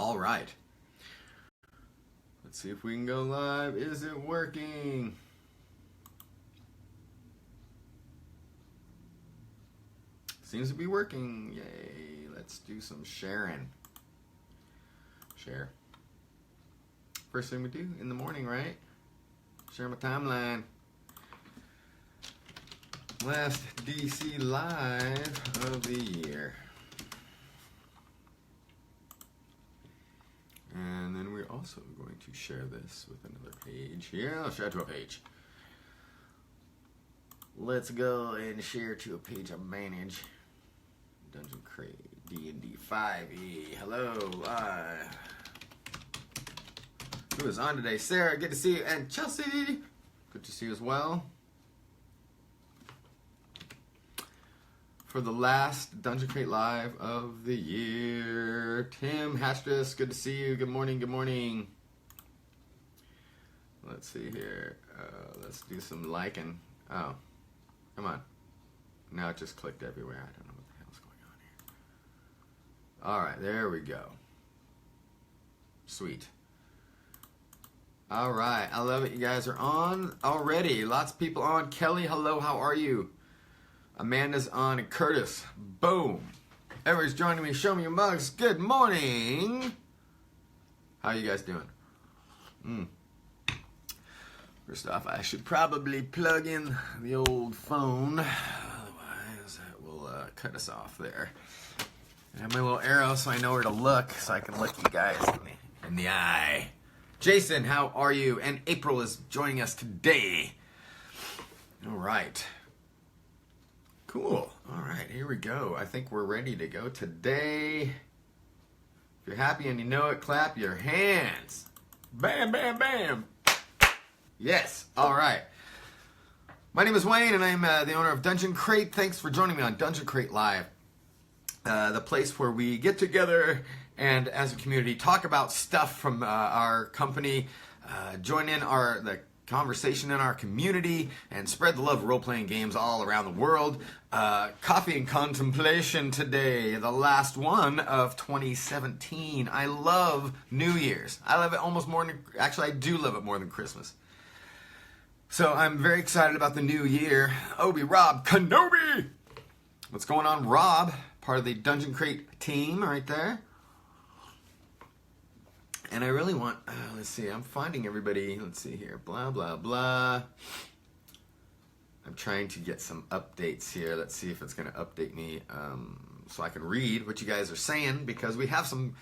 All right. Let's see if we can go live. Is it working? Seems to be working. Yay. Let's do some sharing. Share. First thing we do in the morning, right? Share my timeline. Last DC Live of the year. And then we're also going to share this with another page here. I'll share to a page. Let's go and share to a page I manage. Dungeon Crate D&D 5e. Hello. Who is on today? Sarah, good to see you. And Chelsea, good to see you as well. For the last Dungeon Crate Live of the year. Tim Hatchtress, good to see you. Good morning, good morning. Let's see here. Let's do some liking. Oh, come on. Now it just clicked everywhere. I don't know what the hell's going on here. All right, there we go. Sweet. All right, I love it. You guys are on already. Lots of people on. Kelly, hello, how are you? Amanda's on, and Curtis. Boom. Everybody's joining me. Show me your mugs. Good morning. How you guys doing? First off, I should probably plug in the old phone. Otherwise, that will cut us off there. I have my little arrow so I know where to look, so I can look you guys in the eye. Jason, how are you? And April is joining us today. All right. Cool. All right, here we go. I think we're ready to go today. If you're happy and you know it, clap your hands. Bam, bam, bam. Yes. All right. My name is Wayne, and I'm the owner of Dungeon Crate. Thanks for joining me on Dungeon Crate Live, the place where we get together and, as a community, talk about stuff from our company, join in the conversation in our community, and spread the love of role-playing games all around the world. Coffee and contemplation today, the last one of 2017. I love New Year's. I love it almost more than, actually I do love it more than Christmas. So I'm very excited about the new year. Rob Kenobi! What's going on, Rob? Part of the Dungeon Crate team right there. And I really want, let's see, I'm finding everybody, let's see here, blah, blah, blah. I'm trying to get some updates here. Let's see if it's going to update me so I can read what you guys are saying, because we have some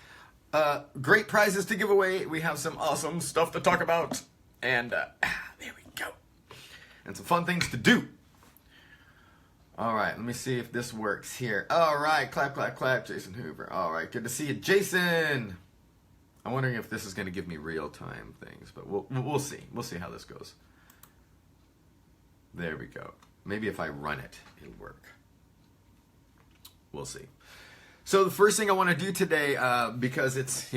great prizes to give away. We have some awesome stuff to talk about. And there we go. And some fun things to do. All right, let me see if this works here. All right, clap, clap, clap, Jason Hoover. All right, good to see you, Jason. I'm wondering if this is going to give me real-time things, but we'll see. We'll see how this goes. There we go. Maybe if I run it, it'll work. We'll see. So the first thing I want to do today, because it's,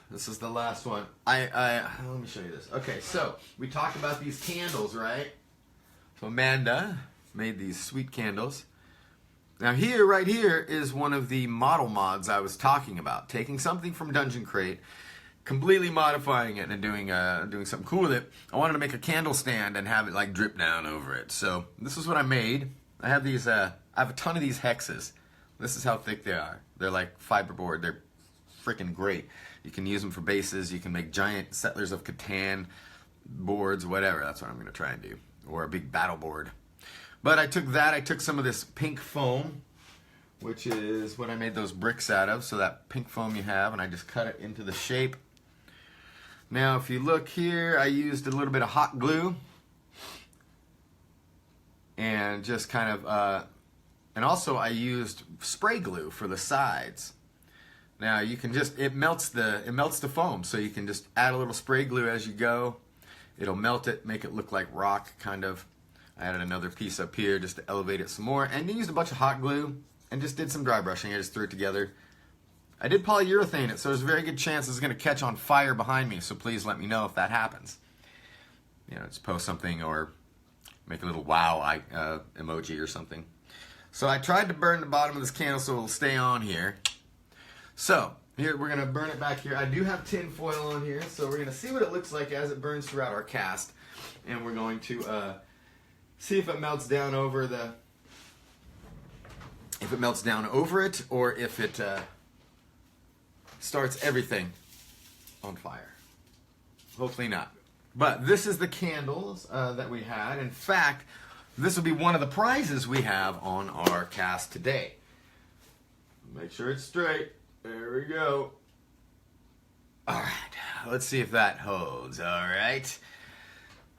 this is the last one. Let me show you this. Okay, so we talked about these candles, right? So Amanda made these sweet candles. Now here, right here, is one of the model mods I was talking about. Taking something from Dungeon Crate, completely modifying it and doing something cool with it. I wanted to make a candle stand and have it like drip down over it. So this is what I made. I have these. I have a ton of these hexes. This is how thick they are. They're like fiberboard. They're freaking great. You can use them for bases. You can make giant Settlers of Catan boards, whatever. That's what I'm going to try and do, or a big battle board. But I took that. I took some of this pink foam, which is what I made those bricks out of. So that pink foam you have, and I just cut it into the shape. Now, if you look here, I used a little bit of hot glue and just kind of, and also I used spray glue for the sides. Now you can just, it melts the foam, so you can just add a little spray glue as you go. It'll melt it, make it look like rock, kind of. I added another piece up here just to elevate it some more, and used a bunch of hot glue and just did some dry brushing. I just threw it together. I did polyurethane it, so there's a very good chance it's going to catch on fire behind me, so please let me know if that happens. Just post something or make a little wow emoji or something. So I tried to burn the bottom of this candle so it'll stay on here. So Here, we're going to burn it back here. I do have tin foil on here, so we're going to see what it looks like as it burns throughout our cast. And we're going to see if it melts down over the... If it melts down over it, or if it starts everything on fire. Hopefully not. But this is the candles that we had. In fact, this will be one of the prizes we have on our cast today. Make sure it's straight. There we go. All right. Let's see if that holds. All right.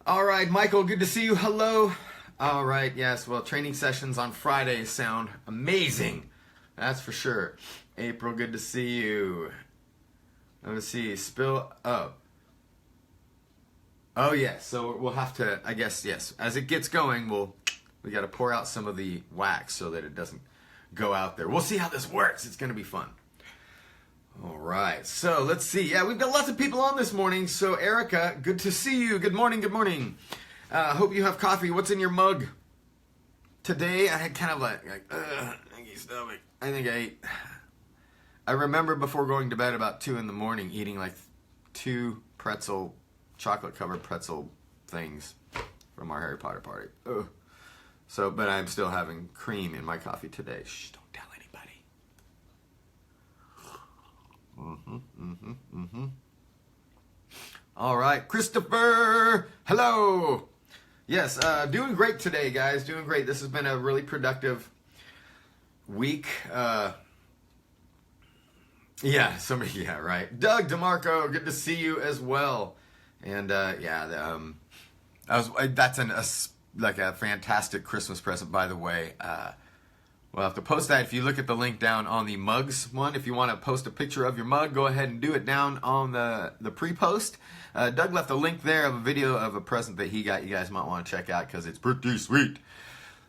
All right, Michael, good to see you. Hello. All right. Yes, well, training sessions on Fridays sound amazing. That's for sure. April, good to see you. Let me see. Spill up. Oh, yes. So we'll have to, I guess, yes. As it gets going, we got to pour out some of the wax so that it doesn't go out there. We'll see how this works. It's going to be fun. All right, so let's see. Yeah, we've got lots of people on this morning. So Erica, good to see you. Good morning, good morning. Hope you have coffee. What's in your mug? Today I had kind of like achy stomach. I think I remember before going to bed about 2 in the morning eating like 2 chocolate covered pretzel things from our Harry Potter party. Ugh. So, but I'm still having cream in my coffee today. Shh, don't tell anybody. All right, Christopher, hello. Yes, doing great today, guys. Doing great. This has been a really productive week. Yeah, right. Doug DeMarco, good to see you as well. And that's a fantastic Christmas present, by the way. We'll have to post that if you look at the link down on the mugs one. If you want to post a picture of your mug, go ahead and do it down on the pre-post. Doug left a link there of a video of a present that he got. You guys might want to check out because it's pretty sweet.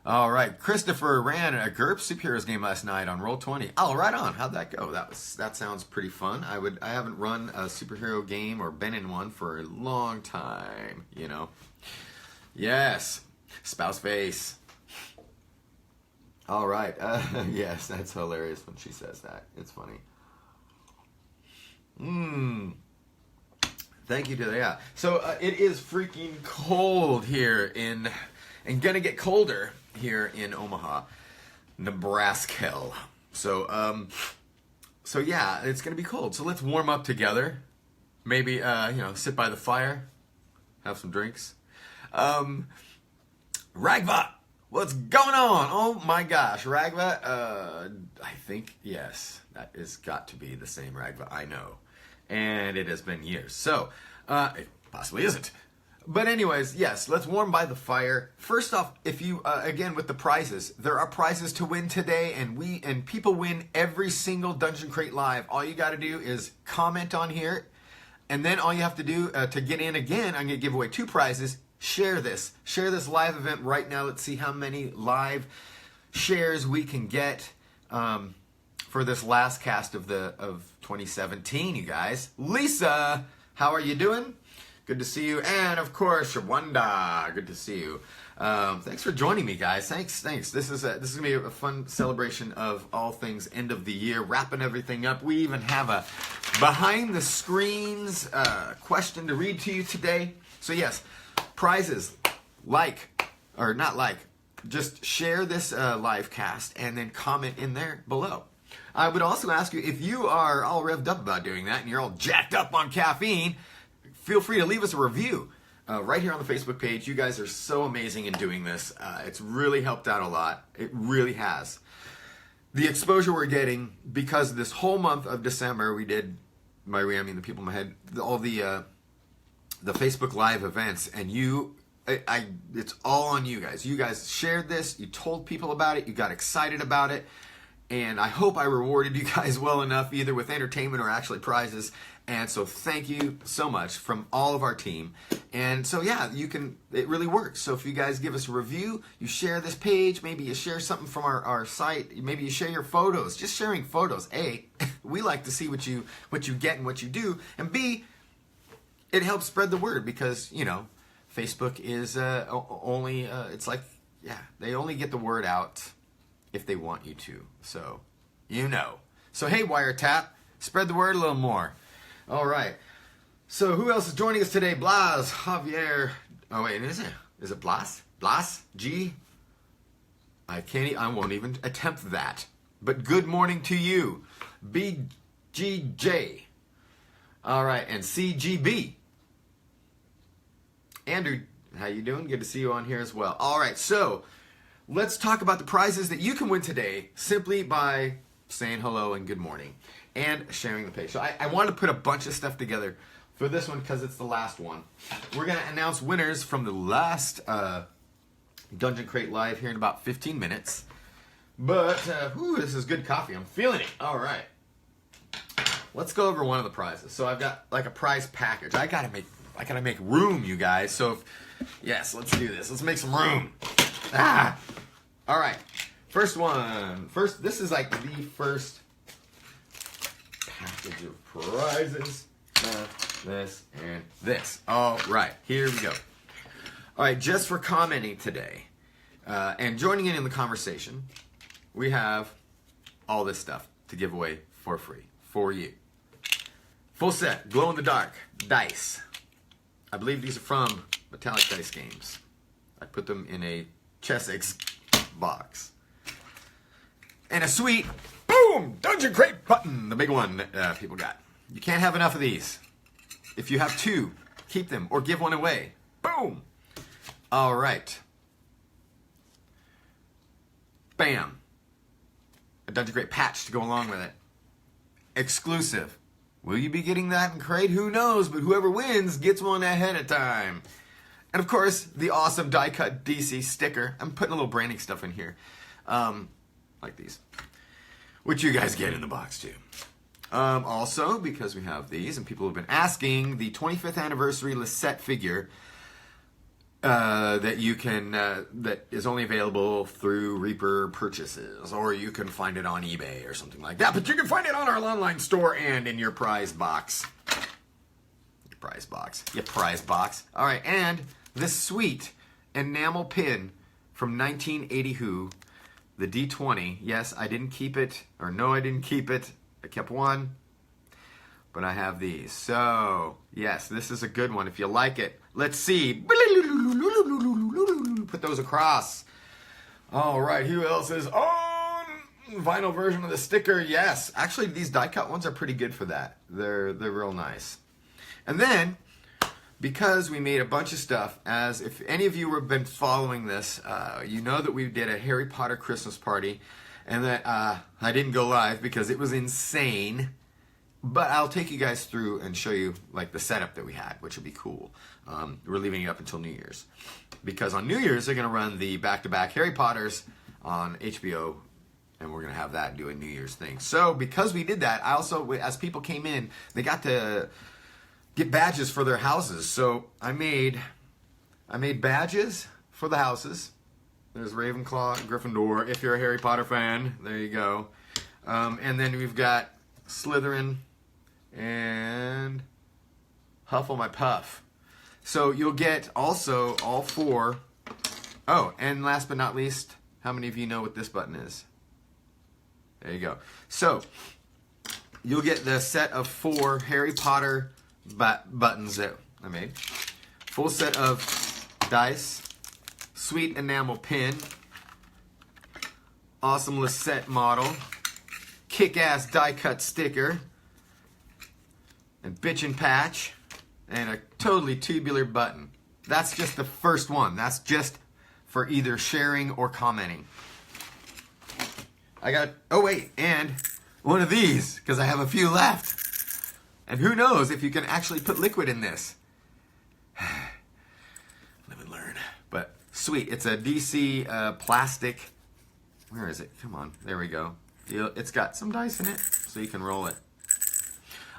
All right, Christopher ran a GURP Superheroes game last night on Roll20. Oh, right on. How'd that go? That sounds pretty fun. I haven't run a superhero game or been in one for a long time. You know. Yes, spouse face. All right. Yes, that's hilarious when she says that. It's funny. Thank you to that. Yeah. So it is freaking cold here and gonna get colder here in Omaha, Nebraska. So yeah, it's gonna be cold. So let's warm up together. Maybe sit by the fire, have some drinks. Ragva. What's going on? Oh my gosh, Ragva, I think, yes, that has got to be the same Ragva I know. And it has been years. So, it possibly isn't. But anyways, yes, let's warm by the fire. First off, if you, again, with the prizes, there are prizes to win today, and people win every single Dungeon Crate Live. All you got to do is comment on here, and then all you have to do to get in again, I'm going to give away 2 prizes. Share this live event right now. Let's see how many live shares we can get for this last cast of 2017, you guys. Lisa, how are you doing? Good to see you. And of course, Shawanda, good to see you. Thanks for joining me, guys. Thanks. This is gonna be a fun celebration of all things end of the year, wrapping everything up. We even have a behind the screens question to read to you today. So yes. Prizes, just share this live cast and then comment in there below. I would also ask you, if you are all revved up about doing that and you're all jacked up on caffeine, feel free to leave us a review right here on the Facebook page. You guys are so amazing in doing this. It's really helped out a lot. It really has. The exposure we're getting, because this whole month of December, we did, the people in my head, all the Facebook Live events, and it's all on you guys. You guys shared this, you told people about it, you got excited about it, and I hope I rewarded you guys well enough, either with entertainment or actually prizes. And so thank you so much from all of our team. And so yeah, it really works. So if you guys give us a review, you share this page, maybe you share something from our site, maybe you share your photos. Just sharing photos, A, we like to see what you get and what you do, and B, it helps spread the word, because Facebook is they only get the word out if they want you to. So So hey, Wiretap, Spread the word a little more. All right. So who else is joining us today? Blas, Javier. Oh wait, is it? Is it Blas? Blas? G? I won't even attempt that. But good morning to you. BGJ. All right, and CGB. Andrew, how you doing? Good to see you on here as well. All right, so let's talk about the prizes that you can win today simply by saying hello and good morning and sharing the page. So I wanted to put a bunch of stuff together for this one because it's the last one. We're going to announce winners from the last Dungeon Crate Live here in about 15 minutes. But, this is good coffee. I'm feeling it. All right. Let's go over one of the prizes. So I've got like a prize package. I gotta make room, you guys. So, yes, let's do this. Let's make some room. All right. First one. This is like the first package of prizes. This and this. All right. Here we go. All right. Just for commenting today and joining in the conversation, we have all this stuff to give away for free for you. Full set, glow-in-the-dark dice. I believe these are from Metallic Dice Games. I put them in a Chessex box. And a sweet, boom, Dungeon Crate button, the big one that people got. You can't have enough of these. If you have two, keep them or give one away. Boom. All right. Bam. A Dungeon Crate patch to go along with it. Exclusive. Will you be getting that in crate? Who knows, but whoever wins gets one ahead of time. And of course, the awesome die-cut DC sticker. I'm putting a little branding stuff in here. Like these. Which you guys get in the box too. Also, because we have these, and people have been asking, the 25th anniversary Lisette figure that you can that is only available through Reaper purchases, or you can find it on eBay or something like that. But you can find it on our online store and in your prize box. Your prize box. All right, and this sweet enamel pin from 1980 Who, the D20. Yes, I didn't keep it, or no, I didn't keep it. I kept one, but I have these. So yes, this is a good one. If you like it, let's see. Put those across. All right, who else is on vinyl version of the sticker? Yes, actually, these die-cut ones are pretty good for that. They're real nice. And then, because we made a bunch of stuff, as if any of you have been following this, you know that we did a Harry Potter Christmas party, and that I didn't go live because it was insane. But I'll take you guys through and show you like the setup that we had, which will be cool. We're leaving it up until New Year's. Because on New Year's, they're going to run the back-to-back Harry Potters on HBO, and we're going to have that and do a New Year's thing. So because we did that, I also, as people came in, they got to get badges for their houses. So I made badges for the houses. There's Ravenclaw, Gryffindor. If you're a Harry Potter fan, there you go. And then we've got Slytherin and Hufflepuff. So you'll get also all four. Oh, and last but not least, how many of you know what this button is? There you go. So you'll get the set of 4 Harry Potter buttons that I made. Full set of dice, sweet enamel pin, awesome Lisette model, kick-ass die-cut sticker, and bitchin' patch, and a totally tubular button. That's just the first one. That's just for either sharing or commenting. I got, oh wait, and one of these, because I have a few left. And who knows if you can actually put liquid in this. Live and learn. But sweet, it's a DC plastic. Where is it? Come on, there we go. It's got some dice in it, so you can roll it.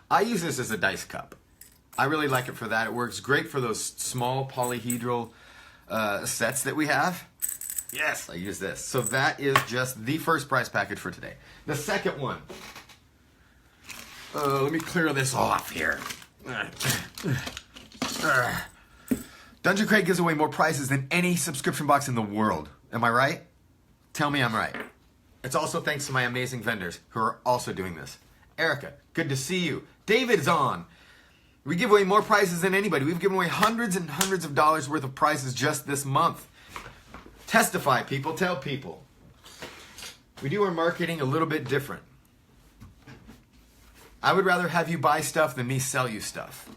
I use this as a dice cup. I really like it for that. It works great for those small polyhedral sets that we have. Yes, I use this. So that is just the first prize package for today. The second one. Let me clear this off here. Dungeon Crate gives away more prizes than any subscription box in the world. Am I right? Tell me I'm right. It's also thanks to my amazing vendors who are also doing this. Erica, good to see you. David's on. We give away more prizes than anybody. We've given away hundreds and hundreds of dollars worth of prizes just this month. Testify, people. Tell people. We do our marketing a little bit different. I would rather have you buy stuff than me sell you stuff.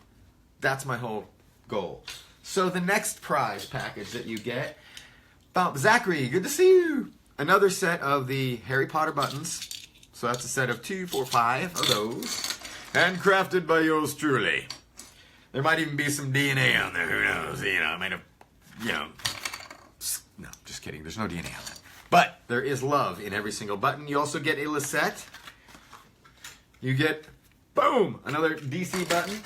That's my whole goal. So the next prize package that you get, Zachary, good to see you. Another set of the Harry Potter buttons. So that's a set of 2, 4, 5 of those. Handcrafted by yours truly. There might even be some DNA on there. Who knows? I might have, no, just kidding. There's no DNA on that. But there is love in every single button. You also get a Lisette. You get, boom, another DC button.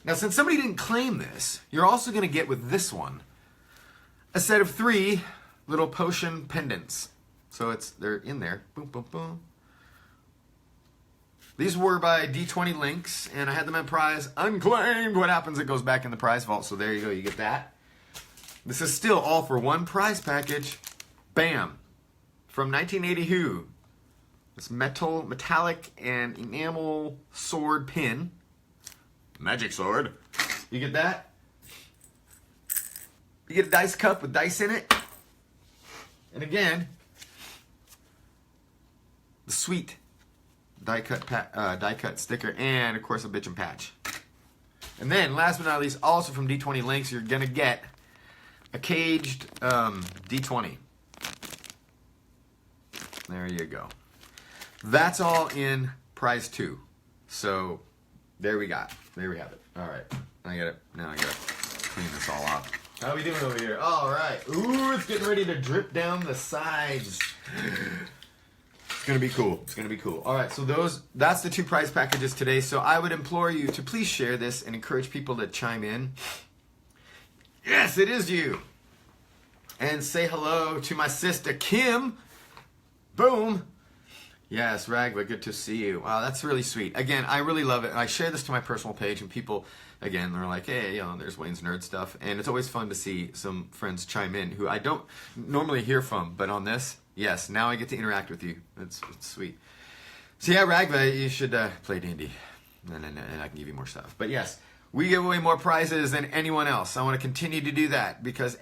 Now, since somebody didn't claim this, you're also going to get with this one a set of 3 little potion pendants. So they're in there. Boom, boom, boom. These were by D20 links, and I had them at prize unclaimed. What happens? It goes back in the prize vault. So there you go. You get that. This is still all for one prize package. Bam. From 1980 Who. This metallic and enamel sword pin. Magic sword. You get that? You get a dice cup with dice in it. And again, the sweet die cut sticker, and of course a bitchin' patch. And then, last but not least, also from D20 Links, you're gonna get a caged D20. There you go. That's all in prize 2. So there we have it. All right, now I gotta clean this all up. How are we doing over here? All right. Ooh, it's getting ready to drip down the sides. It's gonna be cool. It's gonna be cool. All right, so that's the 2 prize packages today. So I would implore you to please share this and encourage people to chime in. Yes, it is you. And say hello to my sister Kim. Boom. Yes, Ragla, good to see you. Wow, that's really sweet. Again, I really love it. I share this to my personal page, and people, again, they're like, hey, there's Wayne's Nerd Stuff. And it's always fun to see some friends chime in who I don't normally hear from. But on this, yes, now I get to interact with you. It's sweet. So yeah, Ragla, you should play D&D. And I can give you more stuff. But yes, we give away more prizes than anyone else. I want to continue to do that because,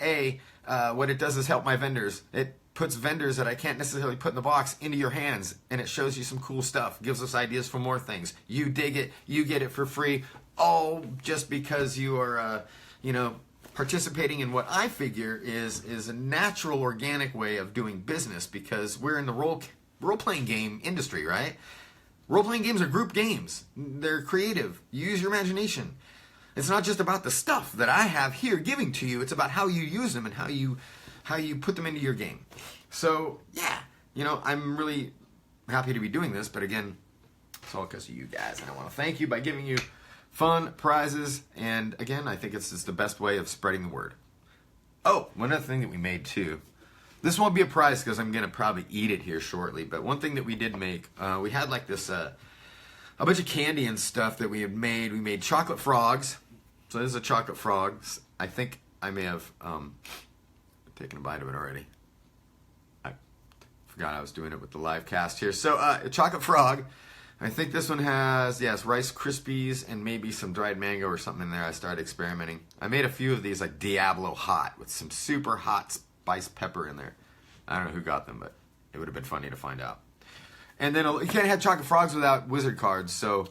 what it does is help my vendors. It puts vendors that I can't necessarily put in the box into your hands, and it shows you some cool stuff, gives us ideas for more things. You dig it, you get it for free, all just because you are, participating in what I figure is a natural, organic way of doing business, because we're in the role-playing game industry, right? Role-playing games are group games. They're creative. Use your imagination. It's not just about the stuff that I have here giving to you. It's about how you use them and how you put them into your game. So, yeah, I'm really happy to be doing this. But again, it's all because of you guys. And I want to thank you by giving you fun prizes. And again, I think it's just the best way of spreading the word. Oh, one other thing that we made too. This won't be a prize because I'm going to probably eat it here shortly. But one thing that we did make, we had like this, a bunch of candy and stuff that we had made. We made chocolate frogs. So this is a chocolate frog. I think I may have taken a bite of it already. I forgot I was doing it with the live cast here. So a chocolate frog. I think this one has, Rice Krispies and maybe some dried mango or something in there. I started experimenting. I made a few of these like Diablo hot with some super hot spiced pepper in there. I don't know who got them, but it would have been funny to find out. And then you can't have chocolate frogs without wizard cards. So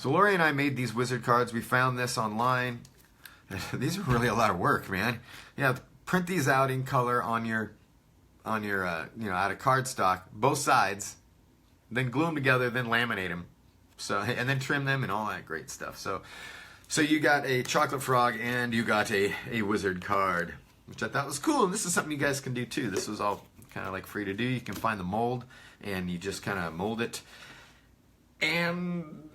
Lori and I made these wizard cards. We found this online. These are really a lot of work, man. Print these out in color on your out of cardstock, both sides. Then glue them together, then laminate them. So, and then trim them and all that great stuff. So you got a chocolate frog and you got a wizard card, which I thought was cool. And this is something you guys can do too. This was all kind of like free to do. You can find the mold and you just kind of mold it. And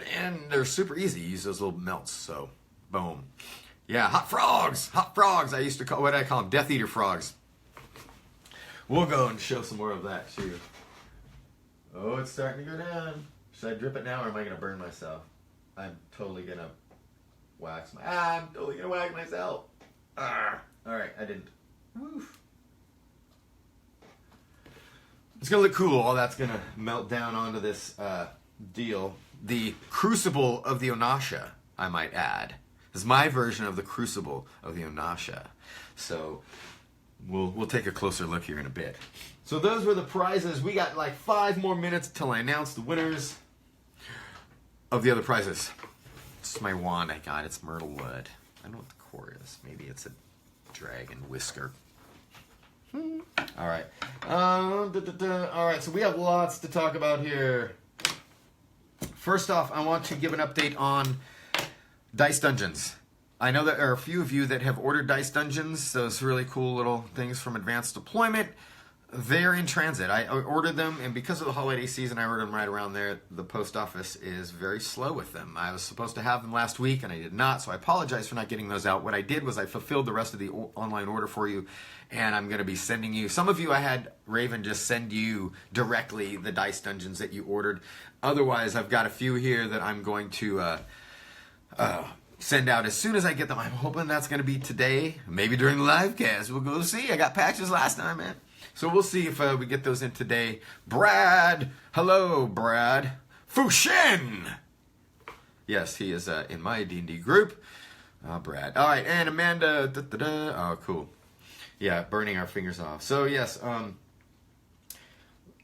they're super easy. You use those little melts. So, boom. Yeah, hot frogs. Hot frogs. I used to call, what did I call them? Death Eater frogs. We'll go and show some more of that too. Oh, it's starting to go down. Should I drip it now or am I going to burn myself? I'm totally going to wax myself. All right, I didn't. Woof. It's going to look cool. All that's going to melt down onto this deal. The Crucible of the Onasha, I might add. This is my version of the Crucible of the Onasha. So we'll take a closer look here in a bit. So those were the prizes. We got like 5 more minutes till I announce the winners of the other prizes. This is my wand I got. It's myrtle wood. I don't know what the core is. Maybe it's a dragon whisker. All right. All right, so we have lots to talk about here. First off, I want to give an update on Dice Dungeons. I know there are a few of you that have ordered Dice Dungeons, those really cool little things from Advanced Deployment. They're in transit. I ordered them, and because of the holiday season, I ordered them right around there. The post office is very slow with them. I was supposed to have them last week, and I did not, so I apologize for not getting those out. What I did was I fulfilled the rest of the online order for you, and I'm going to be sending you. Some of you, I had Raven just send you directly the Dice Dungeons that you ordered. Otherwise, I've got a few here that I'm going to send out as soon as I get them. I'm hoping that's going to be today, maybe during the live cast. We'll go see. I got patches last time, man. So we'll see if we get those in today. Brad. Hello, Brad. Fushin. Yes, he is in my D&D group. Brad. All right, and Amanda. Oh, cool. Yeah, burning our fingers off. So, yes,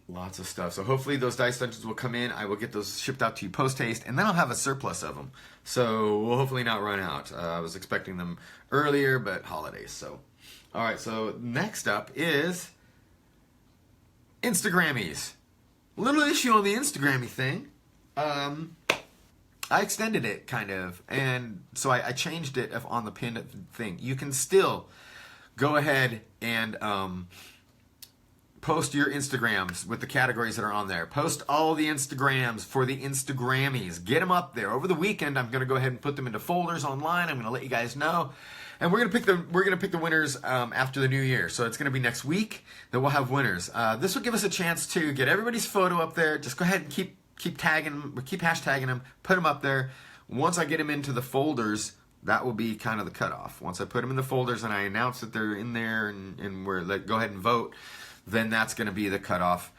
lots of stuff. So hopefully those Dice Dungeons will come in. I will get those shipped out to you post-haste, and then I'll have a surplus of them. So we'll hopefully not run out. I was expecting them earlier, but holidays. So, all right, so next up is Instagrammies. Little issue on the Instagrammy thing. I extended it, kind of, and so I changed it on the pinned thing. You can still go ahead and post your Instagrams with the categories that are on there. Post all the Instagrams for the Instagrammies. Get them up there. Over the weekend, I'm going to go ahead and put them into folders online. I'm going to let you guys know. And we're gonna pick the winners after the new year. So it's gonna be next week that we'll have winners. This will give us a chance to get everybody's photo up there. Just go ahead and keep tagging them, keep hashtagging them, put them up there. Once I get them into the folders, that will be kind of the cutoff. Once I put them in the folders and I announce that they're in there and we're like, go ahead and vote, then that's gonna be the cutoff.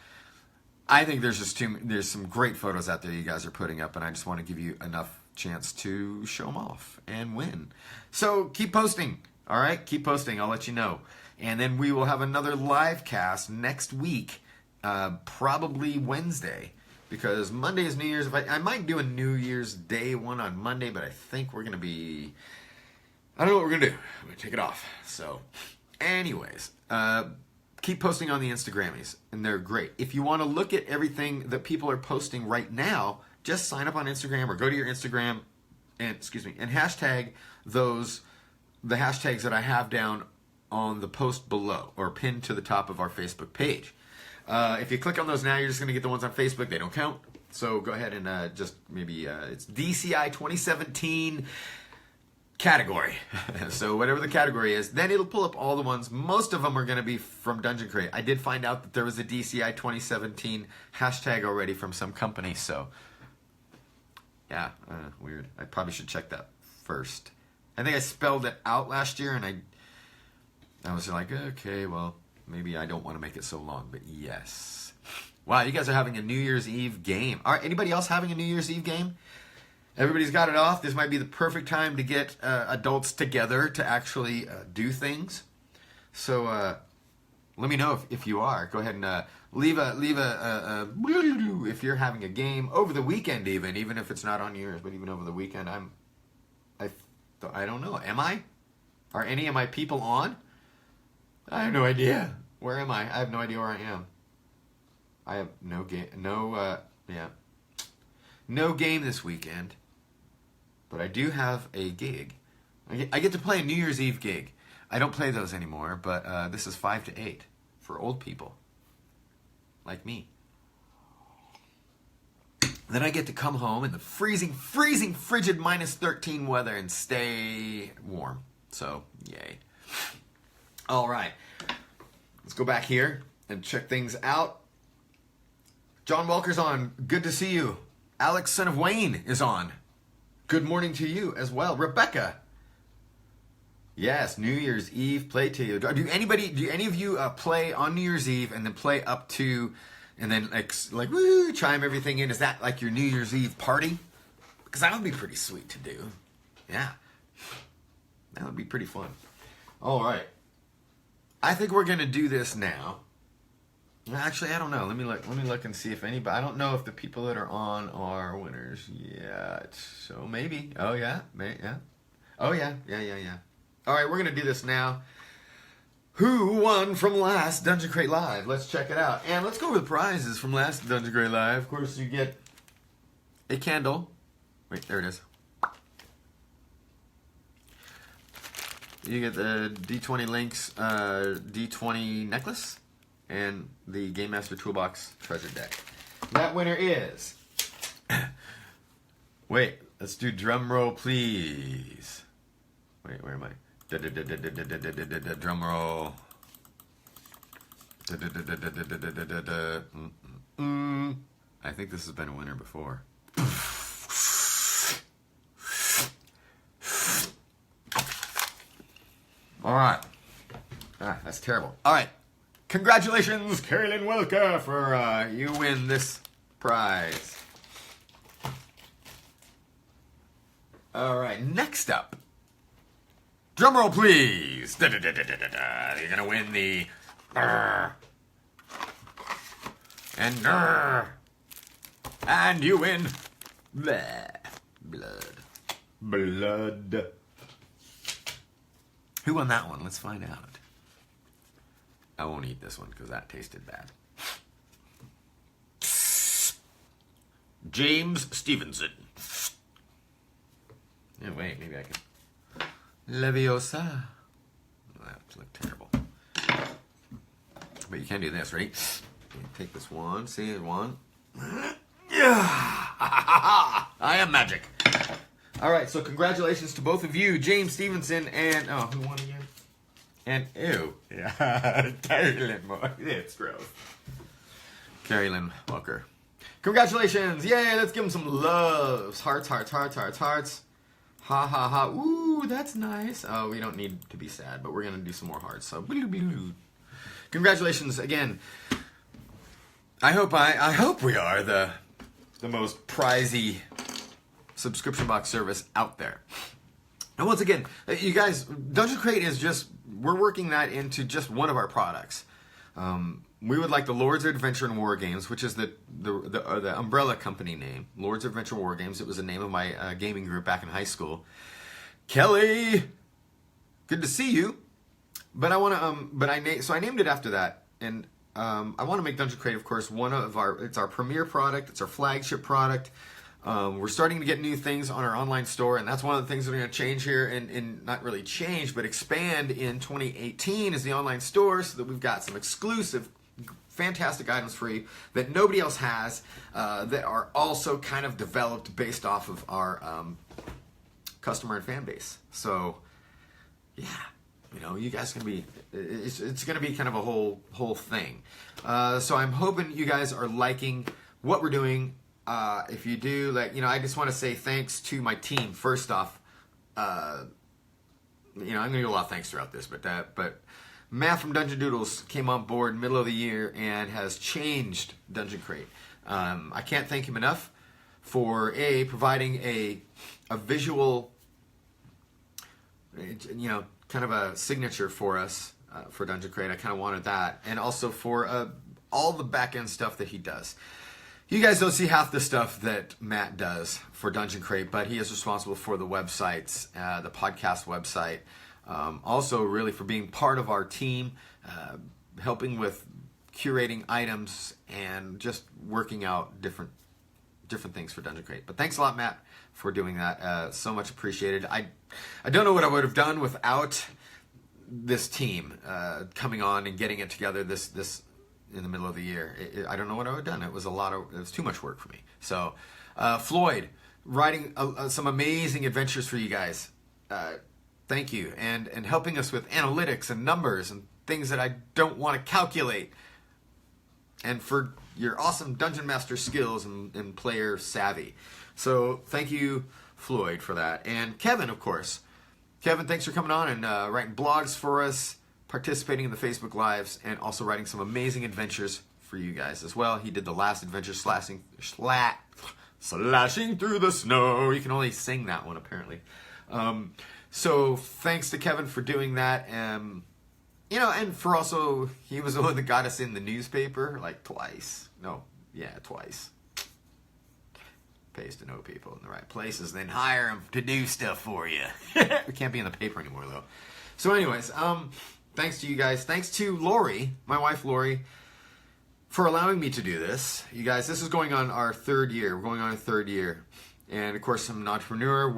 I think there's some great photos out there you guys are putting up, and I just want to give you enough chance to show them off and win. So keep posting. All right, keep posting. I'll let you know. And then we will have another live cast next week, probably Wednesday, because Monday is New Year's. I might do a New Year's Day one on Monday, but I think we're going to be, I don't know what we're going to do. I'm going to take it off. So anyways, keep posting on the Instagrammies, and they're great. If you want to look at everything that people are posting right now, just sign up on Instagram or go to your Instagram and hashtag the hashtags that I have down on the post below or pinned to the top of our Facebook page. If you click on those now, you're just going to get the ones on Facebook. They don't count. So go ahead and just maybe it's DCI 2017 category. So whatever the category is, then it'll pull up all the ones. Most of them are going to be from Dungeon Crate. I did find out that there was a DCI 2017 hashtag already from some company, so yeah, weird. I probably should check that first. I think I spelled it out last year, and I was like, okay, well, maybe I don't want to make it so long, but yes. Wow, you guys are having a New Year's Eve game. All right, anybody else having a New Year's Eve game? Everybody's got it off. This might be the perfect time to get adults together to actually do things. So let me know if you are. Go ahead and leave a if you're having a game over the weekend, even if it's not on yours, but even over the weekend. I don't know. Am I? Are any of my people on? I have no idea. Where am I? I have no idea where I am. I have no game. No game this weekend. But I do have a gig. I get to play a New Year's Eve gig. I don't play those anymore, but this is 5 to 8 for old people like me. Then I get to come home in the freezing, frigid -13 weather and stay warm. So, yay. All right. Let's go back here and check things out. John Walker's on. Good to see you. Alex, son of Wayne, is on. Good morning to you as well. Rebecca. Yes, New Year's Eve play to. Do any of you play on New Year's Eve and then play up to, and then like woo, chime everything in? Is that like your New Year's Eve party? Because that would be pretty sweet to do. Yeah, that would be pretty fun. All right, I think we're gonna do this now. Actually, I don't know. Let me look and see if anybody. I don't know if the people that are on are winners yet. So maybe. Oh yeah, yeah. Oh yeah. All right, we're going to do this now. Who won from last Dungeon Crate Live? Let's check it out. And let's go over the prizes from last Dungeon Crate Live. Of course, you get a candle. Wait, there it is. You get the D20 Links D20 necklace and the Game Master Toolbox treasure deck. That winner is... Wait, let's do drum roll, please. Wait, where am I? Drum roll. I think this has been a winner before. All right. That's terrible. All right. Congratulations, Carolyn Welker, for you win this prize. All right. Next up. Drum roll, please. You're gonna win the and you win blood. Who won that one? Let's find out. I won't eat this one because that tasted bad. James Stevenson. Yeah, wait, maybe I can. Leviosa. That looked terrible. But you can do this, right? You take this one, see it one. Yeah! I am magic. All right, so congratulations to both of you, James Stevenson and who won again? And yeah, Carolyn. It's gross. Carolyn Walker. Congratulations! Yay! Let's give them some loves. Hearts. Ha ha ha. Ooh, that's nice. Oh, we don't need to be sad, but we're going to do some more hearts. So, congratulations again. I hope we are the most prizy subscription box service out there. And once again, you guys, Dungeon Crate is just, we're working that into just one of our products. We would like the Lords of Adventure and War Games, which is the umbrella company name. Lords of Adventure and War Games. It was the name of my gaming group back in high school. Kelly, good to see you. But I want to, so I named it after that, and I want to make Dungeon Crate, of course, it's our premier product. It's our flagship product. We're starting to get new things on our online store, and that's one of the things that are going to change here, and not really change, but expand in 2018 is the online store, so that we've got some exclusive, fantastic items for you that nobody else has, that are also kind of developed based off of our customer and fan base. So, yeah, you guys can be, it's going to be kind of a whole thing. So I'm hoping you guys are liking what we're doing. If you do, I just want to say thanks to my team. First off, I'm going to do a lot of thanks throughout this, but Matt from Dungeon Doodles came on board middle of the year and has changed Dungeon Crate. I can't thank him enough for providing a visual, kind of a signature for us for Dungeon Crate. I kind of wanted that, and also for all the back end stuff that he does. You guys don't see half the stuff that Matt does for Dungeon Crate, but he is responsible for the websites, the podcast website. Also, really for being part of our team, helping with curating items and just working out different things for Dungeon Crate. But thanks a lot, Matt, for doing that. So much appreciated. I don't know what I would have done without this team coming on and getting it together this in the middle of the year. I don't know what I would have done. It was too much work for me. So, Floyd, writing some amazing adventures for you guys. Thank you. And helping us with analytics and numbers and things that I don't want to calculate. And for your awesome Dungeon Master skills and player savvy. So, thank you, Floyd, for that. And Kevin, of course. Kevin, thanks for coming on and writing blogs for us, participating in the Facebook Lives, and also writing some amazing adventures for you guys as well. He did the last adventure slashing through the snow. You can only sing that one, apparently. So thanks to Kevin for doing that. You know, and for also, he was the one that got us in the newspaper, like twice. Twice. Pays to know people in the right places, then hire them to do stuff for you. We can't be in the paper anymore, though. So anyways, thanks to you guys. Thanks to Lori, my wife Lori, for allowing me to do this. You guys, this is going on our 3rd year. We're going on our 3rd year. And of course, I'm an entrepreneur,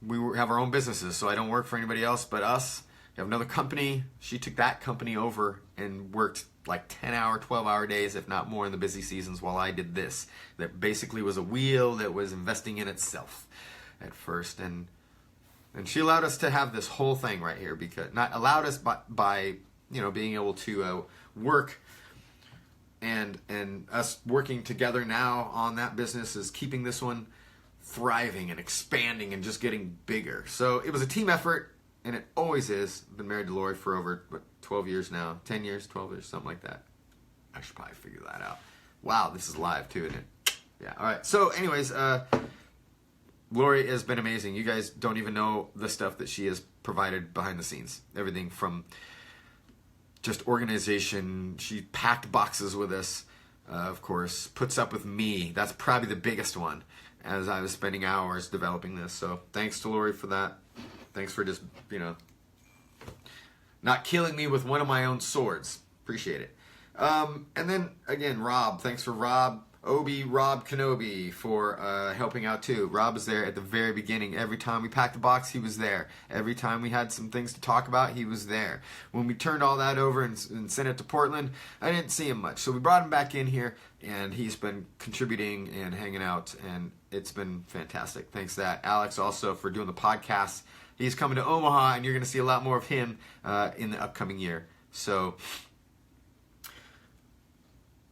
we have our own businesses, so I don't work for anybody else but us. We have another company. She took that company over and worked like 10-hour, 12-hour days, if not more, in the busy seasons while I did this. That basically was a wheel that was investing in itself at first. And she allowed us to have this whole thing right here, because not allowed us by you know, being able to work, and us working together now on that business is keeping this one thriving and expanding and just getting bigger. So it was a team effort, and it always is. I've been married to Lori for over 12 years now. 10 years, 12 years, something like that. I should probably figure that out. Wow, this is live too, isn't it? Yeah, all right. So anyways, Lori has been amazing. You guys don't even know the stuff that she has provided behind the scenes. Everything from just organization. She packed boxes with us, of course. Puts up with me. That's probably the biggest one, as I was spending hours developing this. So thanks to Lori for that. Thanks for just, you know, not killing me with one of my own swords. Appreciate it. And then, again, Rob. Thanks for Rob Kenobi for helping out too. Rob was there at the very beginning. Every time we packed the box, he was there. Every time we had some things to talk about, he was there. When we turned all that over and sent it to Portland, I didn't see him much. So we brought him back in here, and he's been contributing and hanging out, and it's been fantastic. Thanks to that. Alex also for doing the podcast. He's coming to Omaha, and you're going to see a lot more of him in the upcoming year. So,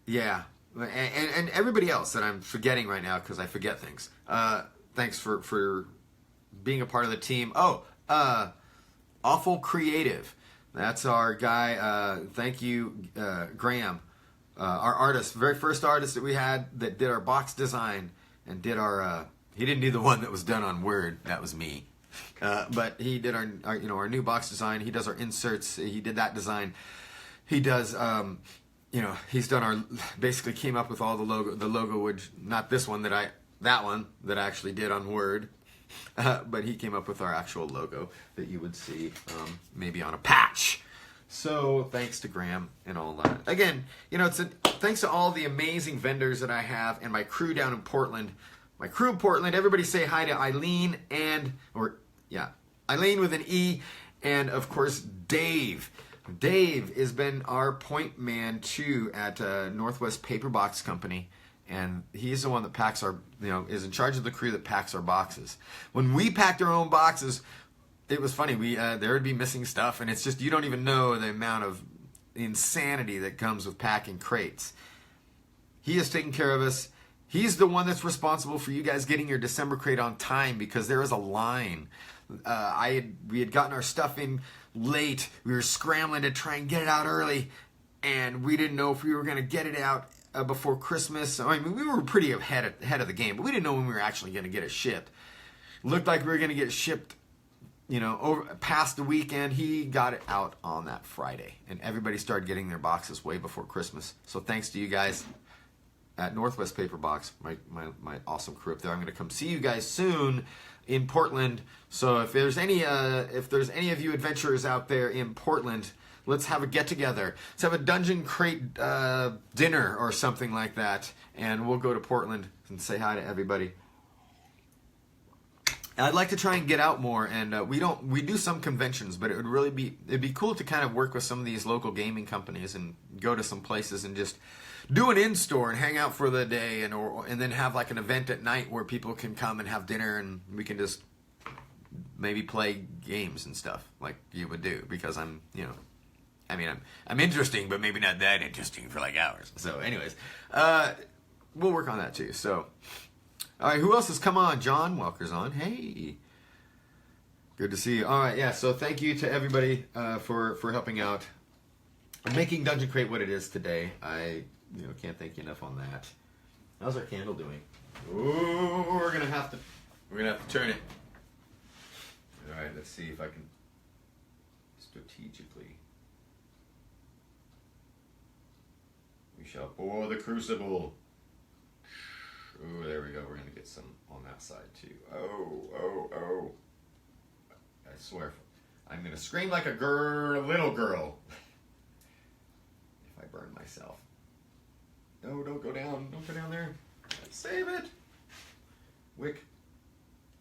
yeah. And everybody else that I'm forgetting right now, because I forget things. Thanks for being a part of the team. Awful Creative. That's our guy. Thank you, Graham. Our artist, very first artist that we had that did our box design and did our... he didn't do the one that was done on Word. That was me. But he did our new box design. He does our inserts. He did that design. He does, he's done basically came up with all the logo, which, not this one that one that I actually did on Word. But he came up with our actual logo that you would see, maybe on a patch. So thanks to Graham and all that. Again, thanks to all the amazing vendors that I have and my crew down in Portland. My crew in Portland, everybody say hi to Eileen Eileen with an E, and of course Dave. Dave has been our point man too at Northwest Paper Box Company, and he's the one that packs is in charge of the crew that packs our boxes. When we packed our own boxes, it was funny. There would be missing stuff, and it's just, you don't even know the amount of insanity that comes with packing crates. He has taken care of us. He's the one that's responsible for you guys getting your December crate on time, because there is a line. We had gotten our stuff in late. We were scrambling to try and get it out early, and we didn't know if we were going to get it out before Christmas. I mean, we were pretty ahead of the game, but we didn't know when we were actually going to get it shipped. Looked like we were going to get shipped, over past the weekend. He got it out on that Friday, and everybody started getting their boxes way before Christmas. So thanks to you guys at Northwest Paper Box, my awesome crew up there. I'm going to come see you guys soon in Portland. So if there's any of you adventurers out there in Portland, let's have a get together. Let's have a Dungeon Crate dinner or something like that, and we'll go to Portland and say hi to everybody. I'd like to try and get out more, and we do some conventions, but it'd be cool to kind of work with some of these local gaming companies and go to some places and just do an in-store and hang out for the day, and then have like an event at night where people can come and have dinner, and we can just maybe play games and stuff like you would do, because I'm interesting, but maybe not that interesting for like hours. So anyways, we'll work on that too. So, all right, who else has come on? John Welker's on. Hey. Good to see you. All right, yeah. So thank you to everybody for helping out, making Dungeon Crate what it is today. I can't thank you enough on that. How's our candle doing? Ooh, we're gonna have to turn it. All right, let's see if I can strategically. We shall pour the crucible. Oh, there we go. We're gonna get some on that side too. Oh. I swear, I'm gonna scream like a little girl. If I burn myself. No, don't go down. Don't go down there. Save it. Wick.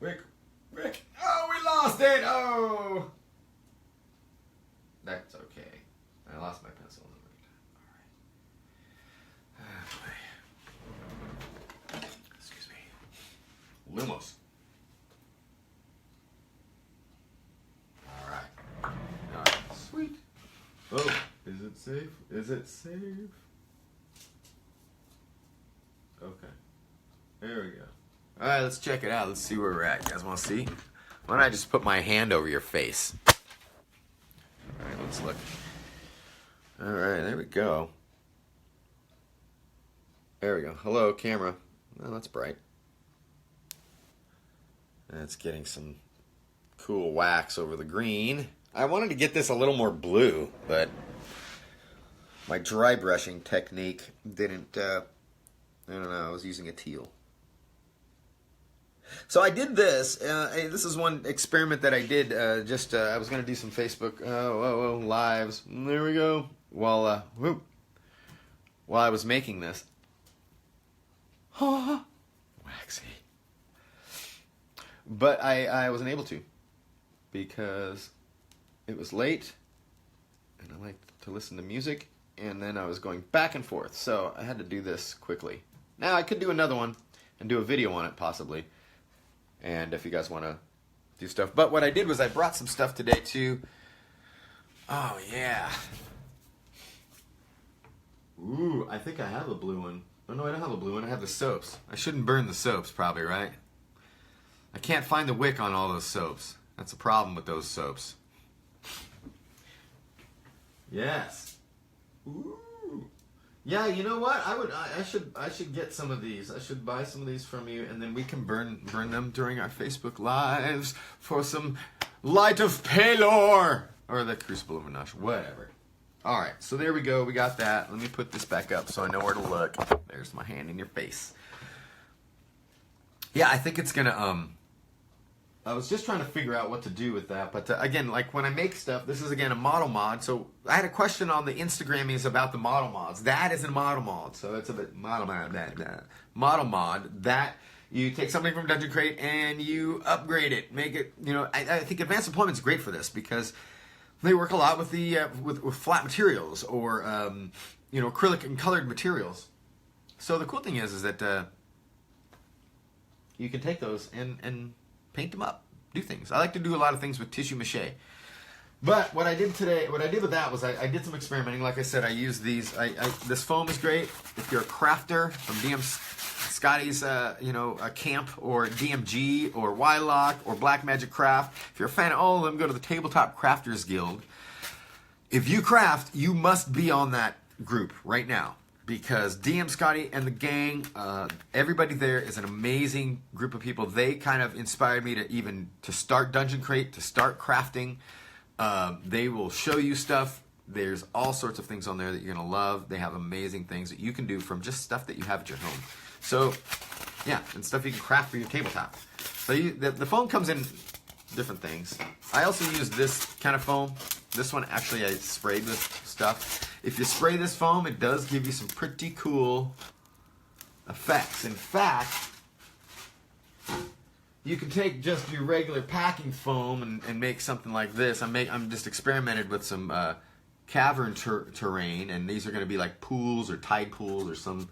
Oh, we lost it. Oh. That's okay. I lost my pencil. All right. Excuse me. Lumos. All right. Sweet. Oh, is it safe? Is it safe? Okay. There we go. All right, let's check it out. Let's see where we're at. You guys want to see? Why don't I just put my hand over your face? All right, let's look. All right, there we go. There we go. Hello, camera. Oh, that's bright. That's getting some cool wax over the green. I wanted to get this a little more blue, but my dry brushing technique didn't, I don't know, I was using a teal. So I did this. This is one experiment that I did. I was going to do some Facebook lives. There we go. While I was making this. Waxy. But I wasn't able to because it was late and I like to listen to music, and then I was going back and forth. So I had to do this quickly. Now I could do another one and do a video on it possibly. And if you guys want to do stuff. But what I did was I brought some stuff today too. Oh, yeah. Ooh, I think I have a blue one. Oh, no, I don't have a blue one. I have the soaps. I shouldn't burn the soaps probably, right? I can't find the wick on all those soaps. That's a problem with those soaps. Yes. Ooh. Yeah, you know what? I should get some of these. I should buy some of these from you, and then we can burn them during our Facebook lives for some light of Pelor or the Crucible of Anash, whatever. All right, so there we go. We got that. Let me put this back up so I know where to look. There's my hand in your face. Yeah, I think it's gonna. I was just trying to figure out what to do with that, but again, like when I make stuff, this is again a model mod. So I had a question on the Instagrammies about the model mods. That is a model mod, so it's a bit model mod that you take something from Dungeon Crate and you upgrade it, make it. I think Advanced Deployment is great for this because they work a lot with the with flat materials or acrylic and colored materials. So the cool thing is that you can take those and paint them up, do things. I like to do a lot of things with tissue mache. But what I did with that was I did some experimenting. Like I said, I used these. This foam is great if you're a crafter from DM Scotty's, a camp or DMG or Wylock or Black Magic Craft. If you're a fan of all of them, go to the Tabletop Crafters Guild. If you craft, you must be on that group right now. Because DM Scotty and the gang, everybody there is an amazing group of people. They kind of inspired me to start Dungeon Crate, to start crafting. They will show you stuff. There's all sorts of things on there that you're going to love. They have amazing things that you can do from just stuff that you have at your home. So, yeah, and stuff you can craft for your tabletop. So the foam comes in different things. I also use this kind of foam. This one, actually, I sprayed with stuff. If you spray this foam, it does give you some pretty cool effects. In fact, you can take just your regular packing foam and make something like this. I'm just experimented with some cavern terrain, and these are going to be like pools or tide pools or some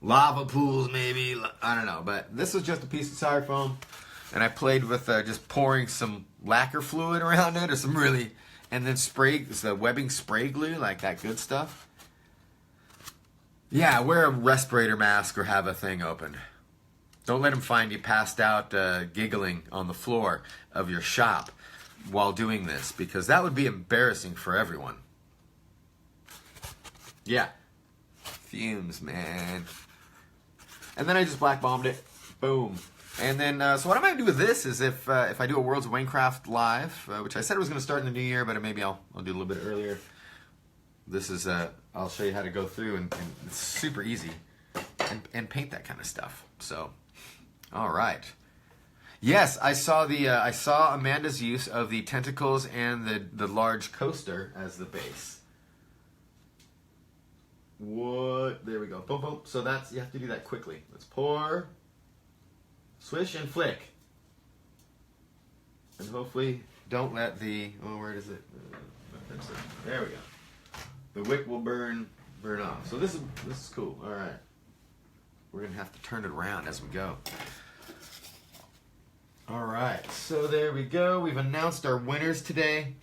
lava pools maybe. I don't know, but this is just a piece of styrofoam, and I played with just pouring some lacquer fluid around it or some really... And then the webbing spray glue, like that good stuff. Yeah, wear a respirator mask or have a thing open. Don't let them find you passed out giggling on the floor of your shop while doing this, because that would be embarrassing for everyone. Yeah. Fumes, man. And then I just black bombed it. Boom. And then, so what I might do with this is if I do a Worlds of Minecraft live, which I said was going to start in the new year, but maybe I'll do a little bit earlier. This is, I'll show you how to go through, and it's super easy, and paint that kind of stuff. So, all right. Yes, I saw Amanda's use of the tentacles and the large coaster as the base. What? There we go. Boom, boom. So you have to do that quickly. Let's pour, swish, and flick. And hopefully don't let where is it? There we go. The wick will burn off. So this is cool. All right. We're going to have to turn it around as we go. All right. So there we go. We've announced our winners today.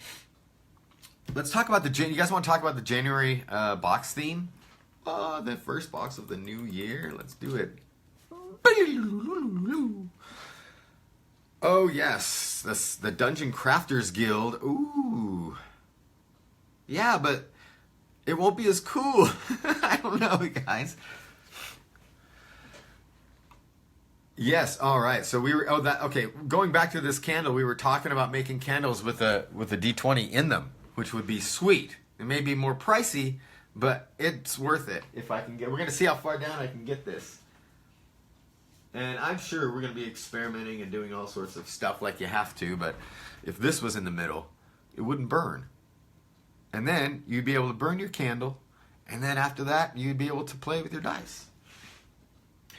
Let's talk about you guys want to talk about the January box theme? The first box of the new year. Let's do it. Oh, yes. The Dungeon Crafters Guild. Ooh. Yeah, but it won't be as cool. I don't know, guys. Yes, all right. So we were okay, going back to this candle, we were talking about making candles with a D20 in them, which would be sweet. It may be more pricey, but it's worth it if I can we're going to see how far down I can get this. And I'm sure we're going to be experimenting and doing all sorts of stuff like you have to, but if this was in the middle, it wouldn't burn. And then you'd be able to burn your candle, and then after that, you'd be able to play with your dice.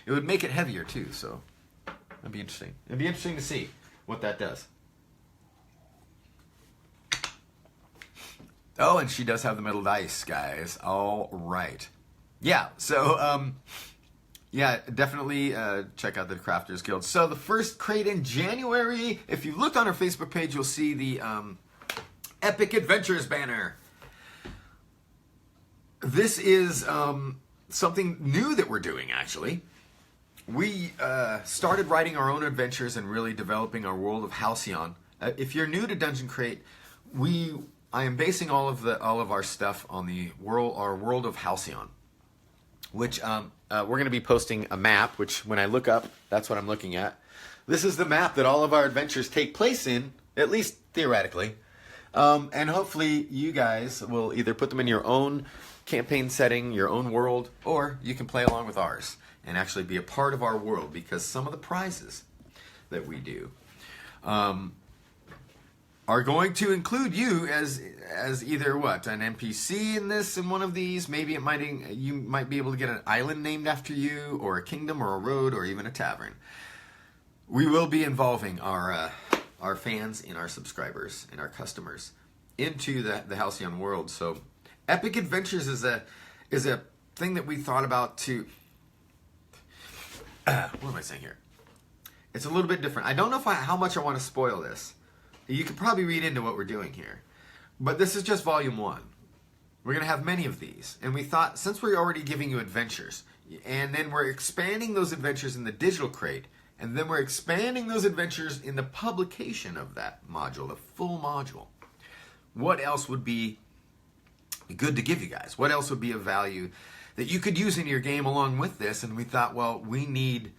It would make it heavier too, so that'd be interesting. It'd be interesting to see what that does. Oh, and she does have the metal dice, guys. All right. Yeah, so, yeah, definitely check out the Crafters Guild. So the first crate in January, if you look on our Facebook page, you'll see the Epic Adventures banner. This is something new that we're doing, actually. We started writing our own adventures and really developing our world of Halcyon. If you're new to Dungeon Crate, I am basing all of our stuff on our world of Halcyon, which we're going to be posting a map. Which when I look up, that's what I'm looking at. This is the map that all of our adventures take place in, at least theoretically, and hopefully you guys will either put them in your own campaign setting, your own world, or you can play along with ours and actually be a part of our world, because some of the prizes that we do are going to include you as either an NPC in one of these. Maybe you might be able to get an island named after you, or a kingdom, or a road, or even a tavern. We will be involving our fans and our subscribers and our customers into the Halcyon world. So Epic Adventures is a thing that we thought about to what am I saying here? It's a little bit different. I don't know how much I want to spoil this. You could probably read into what we're doing here. But this is just volume 1. We're going to have many of these. And we thought, since we're already giving you adventures, and then we're expanding those adventures in the digital crate, and then we're expanding those adventures in the publication of that module, the full module, what else would be good to give you guys? What else would be of value that you could use in your game along with this? And we thought, well, we need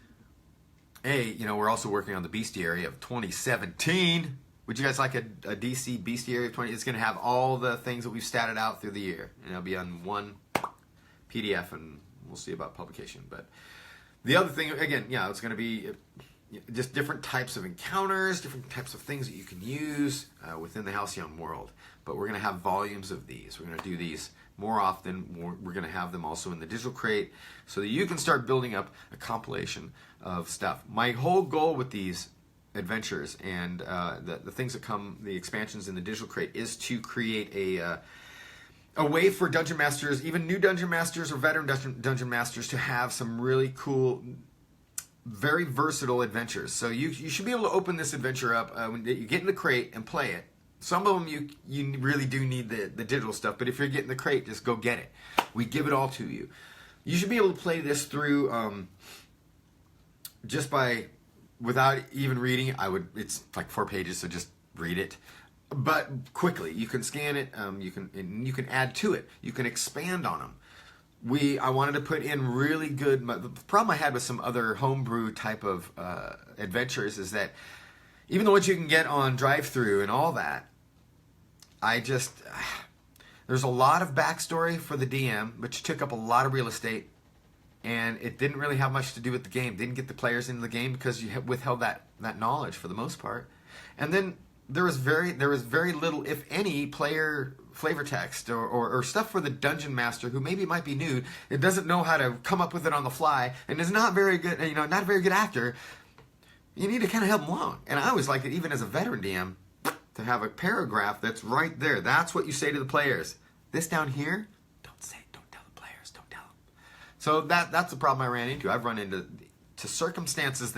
we're also working on the Bestiary of 2017. Would you guys like a DC Bestiary of 20? It's going to have all the things that we've statted out through the year, and it'll be on one PDF, and we'll see about publication. But the other thing, again, it's going to be just different types of encounters, different types of things that you can use within the Halcyon world. But we're going to have volumes of these. We're going to do these more often. We're going to have them also in the digital crate so that you can start building up a compilation of stuff. My whole goal with these adventures and the things that come, the expansions in the digital crate, is to create a way for dungeon masters, even new dungeon masters or veteran dungeon masters, to have some really cool, very versatile adventures. So you should be able to open this adventure up when you get in the crate and play it. Some of them you really do need the digital stuff, but if you're getting the crate, just go get it. We give it all to you. You should be able to play this through without even reading, it's like 4 pages, so just read it. But quickly, you can scan it, you can add to it, you can expand on them. I wanted to put in really good. The problem I had with some other homebrew type of adventures is that even though what you can get on drive-through and all that, there's a lot of backstory for the DM, which took up a lot of real estate, and it didn't really have much to do with the game. Didn't get the players into the game because you withheld that knowledge for the most part. And then there was very little, if any, player flavor text or stuff for the dungeon master who maybe might be new. It doesn't know how to come up with it on the fly and is not very good. Not a very good actor. You need to kind of help them along. And I always like it, even as a veteran DM, to have a paragraph that's right there. That's what you say to the players. This down here, don't tell the players, don't tell them. So that's the problem I ran into. I've run into circumstances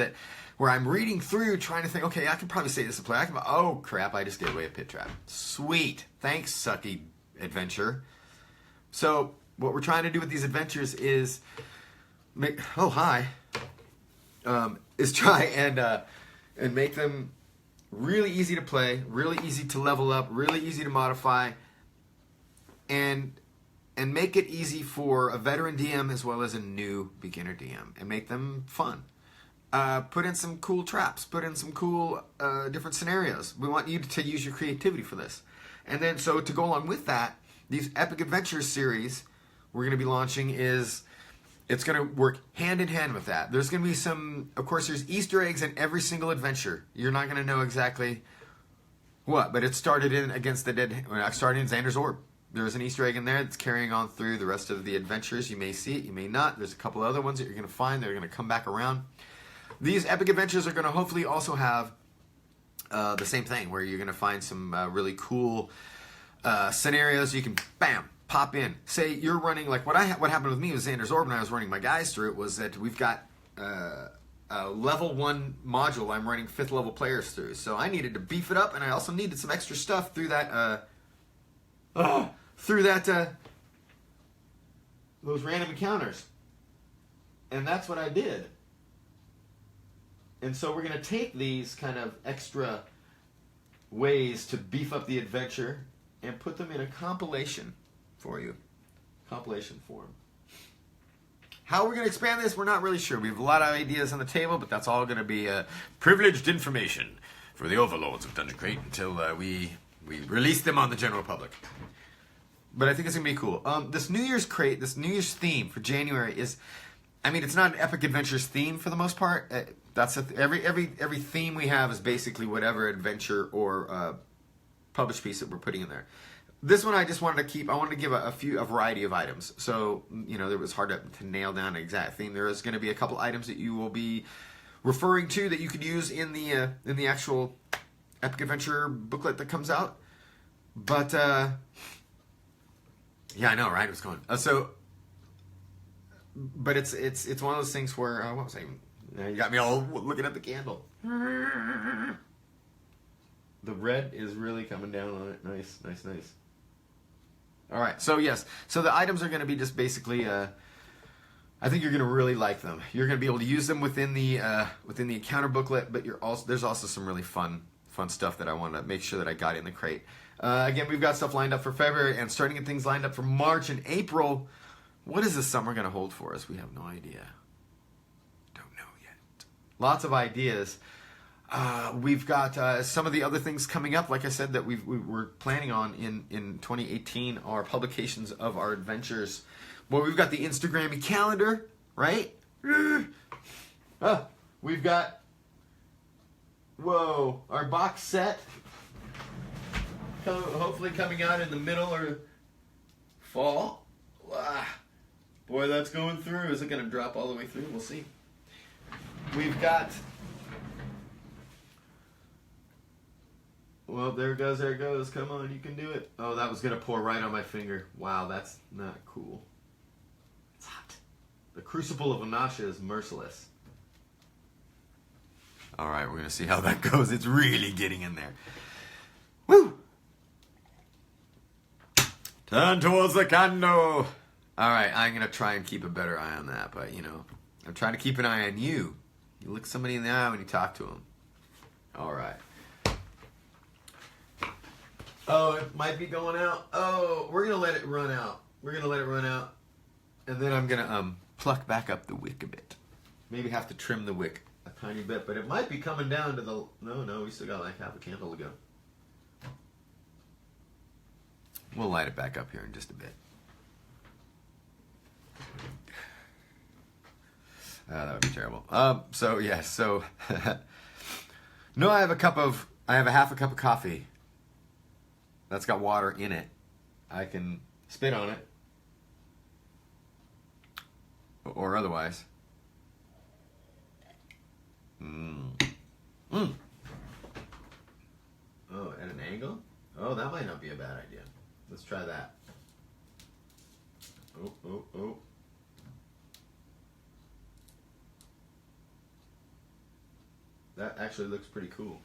where I'm reading through trying to think, okay, I can probably say this to play. Oh crap, I just gave away a pit trap. Sweet. Thanks, sucky adventure. So what we're trying to do with these adventures is try and make them really easy to play, really easy to level up, really easy to modify, and make it easy for a veteran DM as well as a new beginner DM, and make them fun. Put in some cool traps, put in some cool different scenarios. We want you to use your creativity for this. And then, so to go along with that, these Epic Adventures series we're going to be launching it's going to work hand in hand with that. There's going to be of course, there's Easter eggs in every single adventure. You're not going to know exactly what, but it started in Xander's Orb. There's an Easter egg in there that's carrying on through the rest of the adventures. You may see it, you may not. There's a couple other ones that you're going to find that are going to come back around. These Epic Adventures are going to hopefully also have the same thing, where you're going to find some really cool scenarios you can, bam, pop in. Say you're running, like what happened with me with Xander's Orb when I was running my guys through it, was that we've got a level 1 module I'm running 5th level players through. So I needed to beef it up, and I also needed some extra stuff through that those random encounters. And that's what I did. And so we're going to take these kind of extra ways to beef up the adventure and put them in a compilation for you. Compilation form. How we're going to expand this, we're not really sure. We have a lot of ideas on the table, but that's all going to be privileged information for the overlords of Dungeon Crate until we release them on the general public. But I think it's going to be cool. This New Year's Crate, this New Year's theme for January is, it's not an Epic Adventures theme for the most part. Every theme we have is basically whatever adventure or published piece that we're putting in there. This one I just wanted to keep. I wanted to give a variety of items. So it was hard to nail down an exact theme. There is going to be a couple items that you will be referring to that you could use in the actual Epic Adventure booklet that comes out. But yeah, I know, right? It was going. But it's one of those things where what was I even? You got me all looking at the candle. The red is really coming down on it. Nice. All right, so yes. So the items are going to be just basically, I think you're going to really like them. You're going to be able to use them within the encounter booklet, but there's also some really fun stuff that I want to make sure that I got in the crate. Again, we've got stuff lined up for February and starting to get things lined up for March and April. What is this summer going to hold for us? We have no idea. Lots of ideas. We've got some of the other things coming up, like I said, that we were planning on in 2018, are publications of our adventures. Well, we've got the Instagrammy calendar, right? We've got, our box set, hopefully coming out in the middle or fall. Boy, that's going through. Is it going to drop all the way through? We'll see. We've got, there it goes. Come on, you can do it. Oh, that was going to pour right on my finger. Wow, that's not cool. It's hot. The Crucible of Anasha is merciless. All right, we're going to see how that goes. It's really getting in there. Woo! Turn towards the candle. All right, I'm going to try and keep a better eye on that, but, I'm trying to keep an eye on you. You look somebody in the eye when you talk to them. All right. Oh, it might be going out. Oh, we're going to let it run out. We're going to let it run out. And then I'm going to pluck back up the wick a bit. Maybe have to trim the wick a tiny bit, but it might be coming down to the... No, we still got like half a candle to go. We'll light it back up here in just a bit. That would be terrible. So no, I have a half a cup of coffee that's got water in it. I can spit on it or otherwise. Oh, at an angle? Oh, that might not be a bad idea. Let's try that. Oh. That actually looks pretty cool.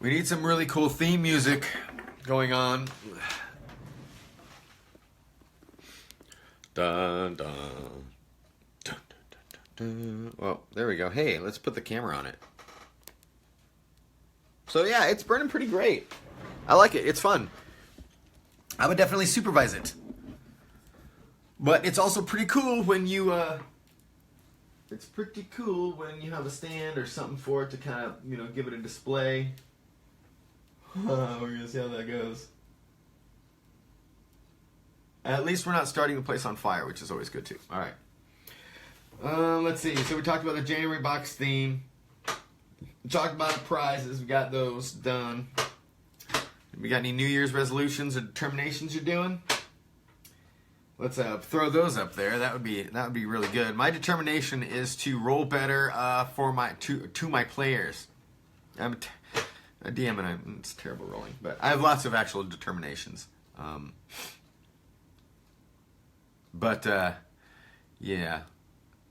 We need some really cool theme music going on. Dun, dun. Dun, dun, dun, dun. Well, there we go. Hey, let's put the camera on it. So yeah, it's burning pretty great. I like it. It's fun. I would definitely supervise it. But it's also pretty cool when you have a stand or something for it to kind of, give it a display. We're going to see how that goes. At least we're not starting the place on fire, which is always good too. All right. Let's see. So we talked about the January box theme. We talked about the prizes. We got those done. We got any New Year's resolutions or determinations you're doing? Let's throw those up there. That would be really good. My determination is to roll better for to my players. I'm a DM and it's terrible rolling, but I have lots of actual determinations. Yeah.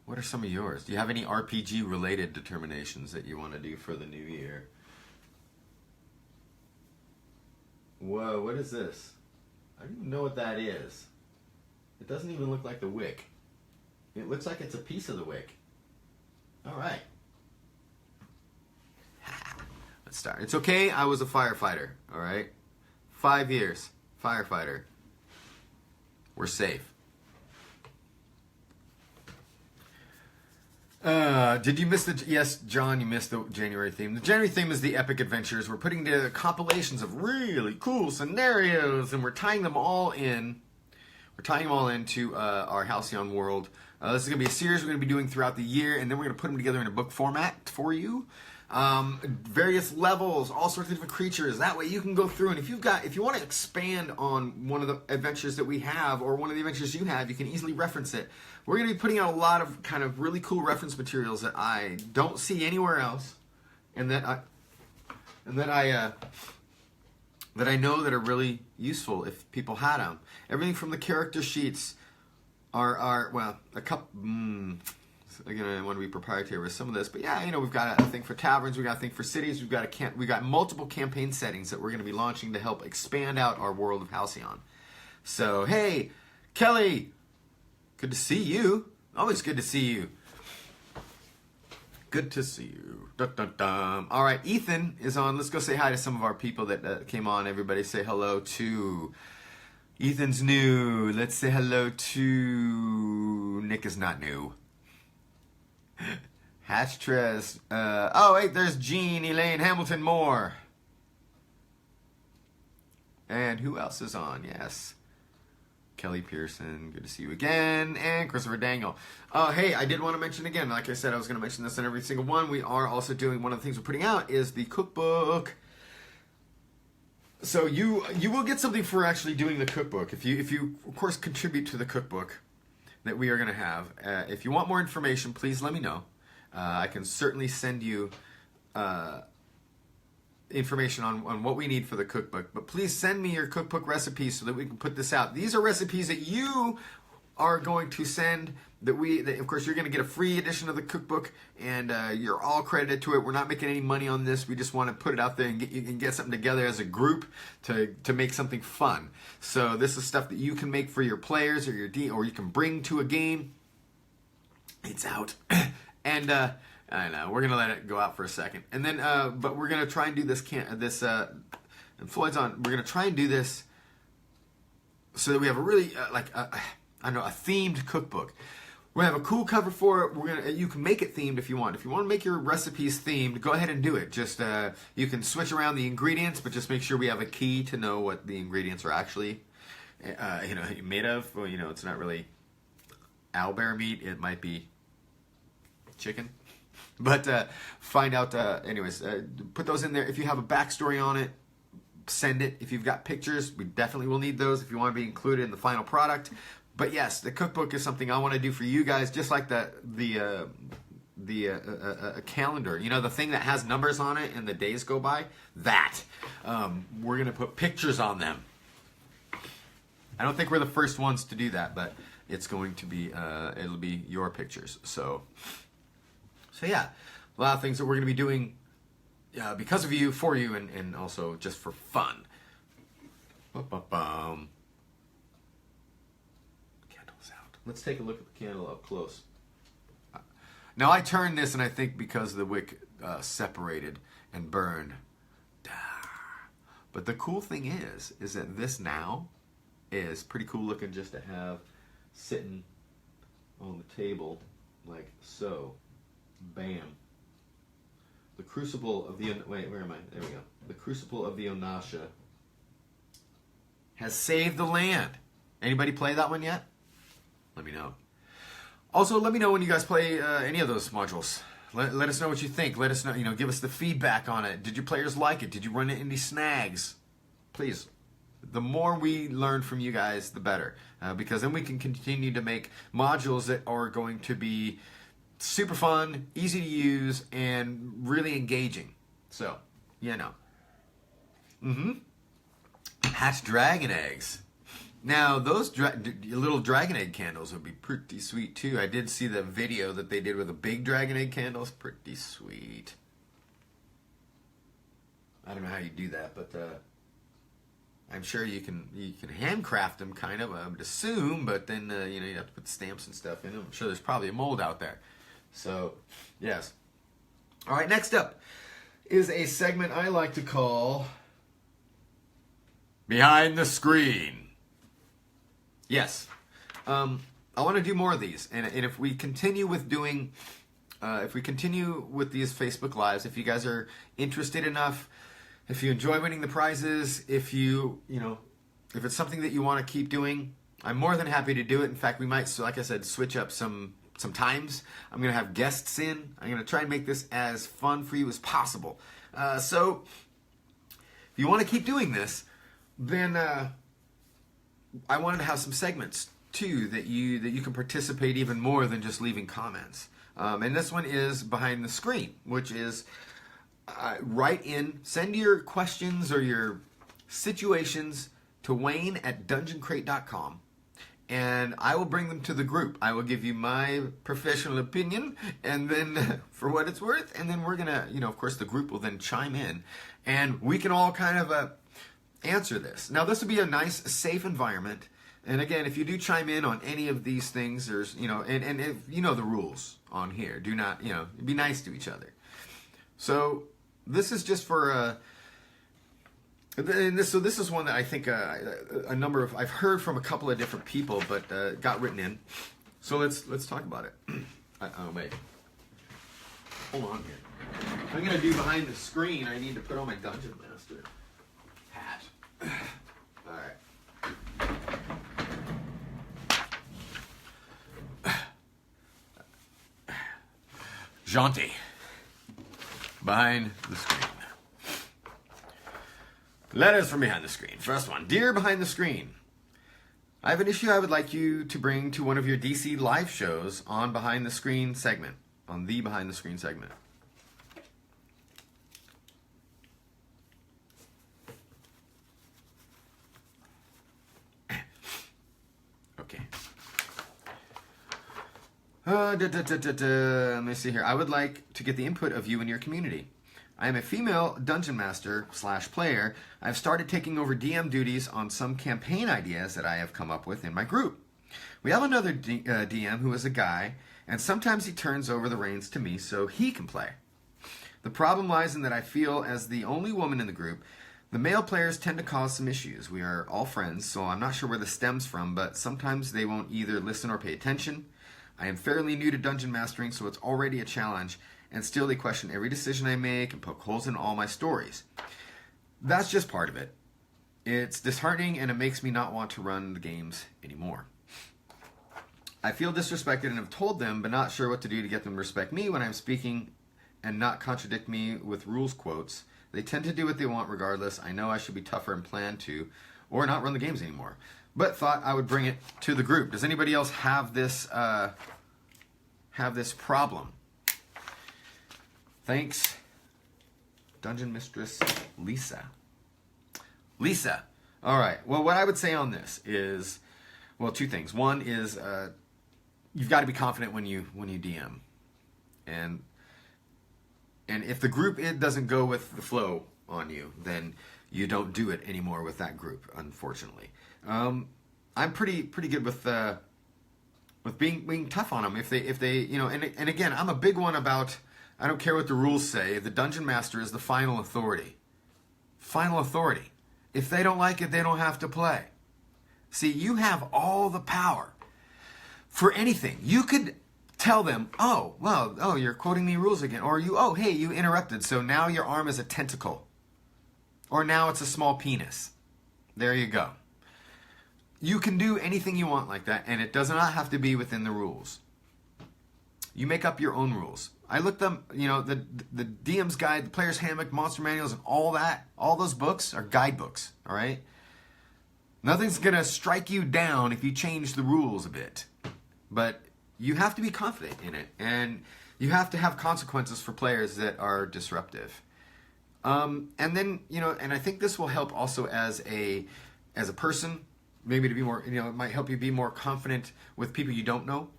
What are some of yours? Do you have any RPG related determinations that you want to do for the new year? Whoa, what is this? I don't even know what that is. It doesn't even look like the wick. It looks like it's a piece of the wick. All right. Let's start. It's okay. I was a firefighter. All right. 5 years. Firefighter. We're safe. Did you miss the... Yes, John, you missed the January theme. The January theme is the epic adventures. We're putting together compilations of really cool scenarios, and we're tying them all in. We're tying them all into our Halcyon world. This is going to be a series we're going to be doing throughout the year, and then we're going to put them together in a book format for you. Various levels, all sorts of different creatures. That way you can go through, and if you want to expand on one of the adventures that we have, or one of the adventures you have, you can easily reference it. We're going to be putting out a lot of kind of really cool reference materials that I don't see anywhere else, and that I know that are really useful if people had them. Everything from the character sheets are well, a couple. Again, I want to be proprietary with some of this, but yeah, we've got a thing for taverns, we've got a thing for cities, we've got multiple campaign settings that we're going to be launching to help expand out our world of Halcyon. So, hey, Kelly, good to see you. Always good to see you. Good to see you. Dun, dun, dun. All right, Ethan is on. Let's go say hi to some of our people that came on. Everybody say hello to... Ethan's new. Let's say hello to... Nick is not new. Hatchtress. Oh, wait, there's Jean, Elaine, Hamilton, Moore. And who else is on? Yes. Kelly Pearson, good to see you again. And Christopher Dangle. Hey, I did want to mention again, like I said, I was going to mention this in every single one. We are also doing, one of the things we're putting out is the cookbook. So you will get something for actually doing the cookbook. If you of course contribute to the cookbook that we are going to have. If you want more information, please let me know. I can certainly send you information on what we need for the cookbook. But please send me your cookbook recipes so that we can put this out. These are recipes that you are going to send of course, you're going to get a free edition of the cookbook, and you're all credited to it. We're not making any money on this. We just want to put it out there and you can get something together as a group to make something fun. So this is stuff that you can make for your players or or you can bring to a game. It's out, and I know we're gonna let it go out for a second, and then but we're gonna try and do this. And Floyd's on. We're gonna try and do this so that we have a really a themed cookbook. We're gonna have a cool cover for it. You can make it themed if you want. If you want to make your recipes themed, go ahead and do it. Just you can switch around the ingredients, but just make sure we have a key to know what the ingredients are actually made of. Well, it's not really owlbear meat. It might be chicken. But find out. Anyways, put those in there. If you have a backstory on it, send it. If you've got pictures, we definitely will need those if you want to be included in the final product. But yes, the cookbook is something I want to do for you guys, just like the calendar. The thing that has numbers on it and the days go by. That we're gonna put pictures on them. I don't think we're the first ones to do that, but it's going to be it'll be your pictures. So yeah, a lot of things that we're going to be doing because of you, for you, and also just for fun. Candle's out. Let's take a look at the candle up close. Now I turned this, and I think because the wick separated and burned. But the cool thing is that this now is pretty cool looking just to have sitting on the table like so. Bam. The crucible of the... Wait, where am I? There we go. The crucible of the Onasha has saved the land. Anybody play that one yet? Let me know. Also, let me know when you guys play any of those modules. Let us know what you think. Let us know, give us the feedback on it. Did your players like it? Did you run into any snags? Please. The more we learn from you guys, the better. Because then we can continue to make modules that are going to be super fun, easy to use, and really engaging. So, Hatch dragon eggs. Now, those little dragon egg candles would be pretty sweet, too. I did see the video that they did with the big dragon egg candles. Pretty sweet. I don't know how you do that, but I'm sure you can handcraft them, kind of, I would assume, but then, you have to put stamps and stuff in them. I'm sure there's probably a mold out there. So, yes. All right, next up is a segment I like to call Behind the Screen. Yes. I want to do more of these. And if we continue with doing, if we continue with these Facebook Lives, if you guys are interested enough, if you enjoy winning the prizes, if if it's something that you want to keep doing, I'm more than happy to do it. In fact, we might, so like I said, switch up some times. I'm going to have guests in. I'm going to try and make this as fun for you as possible. So, if you want to keep doing this, then I wanted to have some segments too that you can participate even more than just leaving comments. And this one is Behind the Screen, which is send your questions or your situations to Wayne at dungeoncrate.com. And I will bring them to the group. I will give you my professional opinion, and then for what it's worth, and then we're gonna, of course, the group will then chime in, and we can all kind of answer this. Now, this will be a nice, safe environment. And again, if you do chime in on any of these things, there's, and if you know the rules on here, do not, be nice to each other. So this is just for. So this is one that I think I've heard from a couple of different people, but got written in. So let's talk about it. Oh wait, hold on here. If I'm gonna do Behind the Screen, I need to put on my Dungeon Master hat. All right. Jaunty. Behind the Screen. Letters from behind the screen. First one. Dear Behind the Screen, I have an issue I would like you to bring to one of your DC live shows on Behind the Screen segment. On the Behind the Screen segment. Okay. Let me see here. I would like to get the input of you and your community. I am a female dungeon master / player. I've started taking over DM duties on some campaign ideas that I have come up with in my group. We have another DM who is a guy, and sometimes he turns over the reins to me so he can play. The problem lies in that I feel as the only woman in the group, the male players tend to cause some issues. We are all friends, so I'm not sure where this stems from, but sometimes they won't either listen or pay attention. I am fairly new to dungeon mastering, so it's already a challenge, and still they question every decision I make and poke holes in all my stories. That's just part of it. It's disheartening, and it makes me not want to run the games anymore. I feel disrespected and have told them, but not sure what to do to get them to respect me when I'm speaking and not contradict me with rules quotes. They tend to do what they want regardless. I know I should be tougher and plan to, or not run the games anymore. But thought I would bring it to the group. Does anybody else have this problem? Thanks, Dungeon Mistress Lisa. Lisa. All right. Well, what I would say on this is, well, two things. One is you've got to be confident when you DM, and if the group doesn't go with the flow on you, then you don't do it anymore with that group. Unfortunately, I'm pretty good with being tough on them if they and again, I'm a big one about, I don't care what the rules say. The dungeon master is the final authority. Final authority. If they don't like it, they don't have to play. See, you have all the power for anything. You could tell them, you're quoting me rules again. Or you interrupted, so now your arm is a tentacle. Or now it's a small penis. There you go. You can do anything you want like that, and it does not have to be within the rules. You make up your own rules. I looked them, the DM's Guide, the Player's Handbook, Monster Manuals, and all that. All those books are guidebooks, all right? Nothing's going to strike you down if you change the rules a bit. But you have to be confident in it, and you have to have consequences for players that are disruptive. And then, and I think this will help also as a person, maybe to be more, it might help you be more confident with people you don't know.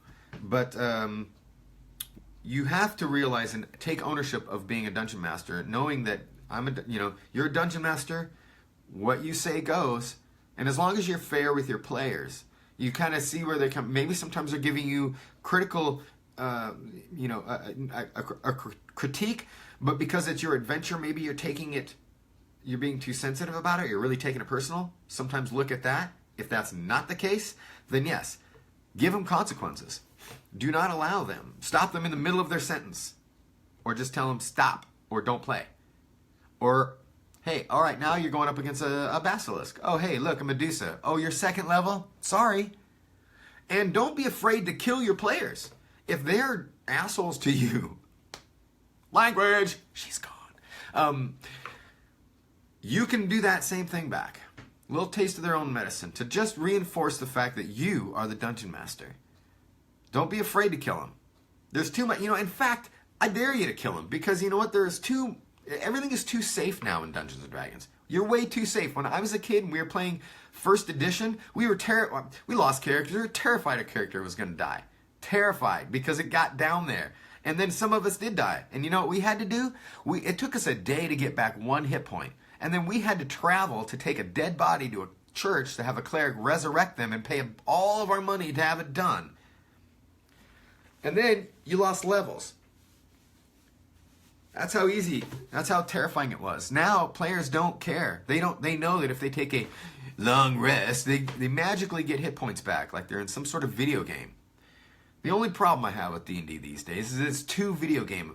But you have to realize and take ownership of being a dungeon master, knowing that you're a dungeon master, what you say goes, and as long as you're fair with your players, you kind of see where they come. Maybe sometimes they're giving you critical, a critique, but because it's your adventure, maybe you're being too sensitive about it. You're really taking it personal. Sometimes look at that. If that's not the case, then yes, give them consequences. Do not allow them. Stop them in the middle of their sentence. Or just tell them stop or don't play. Or, hey, all right, now you're going up against a basilisk. Oh, hey, look, a Medusa. Oh, you're second level? Sorry. And don't be afraid to kill your players. If they're assholes to you, language, she's gone. You can do that same thing back. A little taste of their own medicine to just reinforce the fact that you are the dungeon master. Don't be afraid to kill him. There's too much, in fact, I dare you to kill him because you know what? Everything is too safe now in Dungeons & Dragons. You're way too safe. When I was a kid and we were playing first edition, we lost characters. We were terrified a character was going to die. Terrified because it got down there. And then some of us did die. And you know what we had to do? It took us a day to get back 1 hit point. And then we had to travel to take a dead body to a church to have a cleric resurrect them and pay all of our money to have it done. And then you lost levels. That's how terrifying it was. Now players don't care. They know that if they take a long rest, they magically get hit points back like they're in some sort of video game. The only problem I have with D&D these days is it's too video game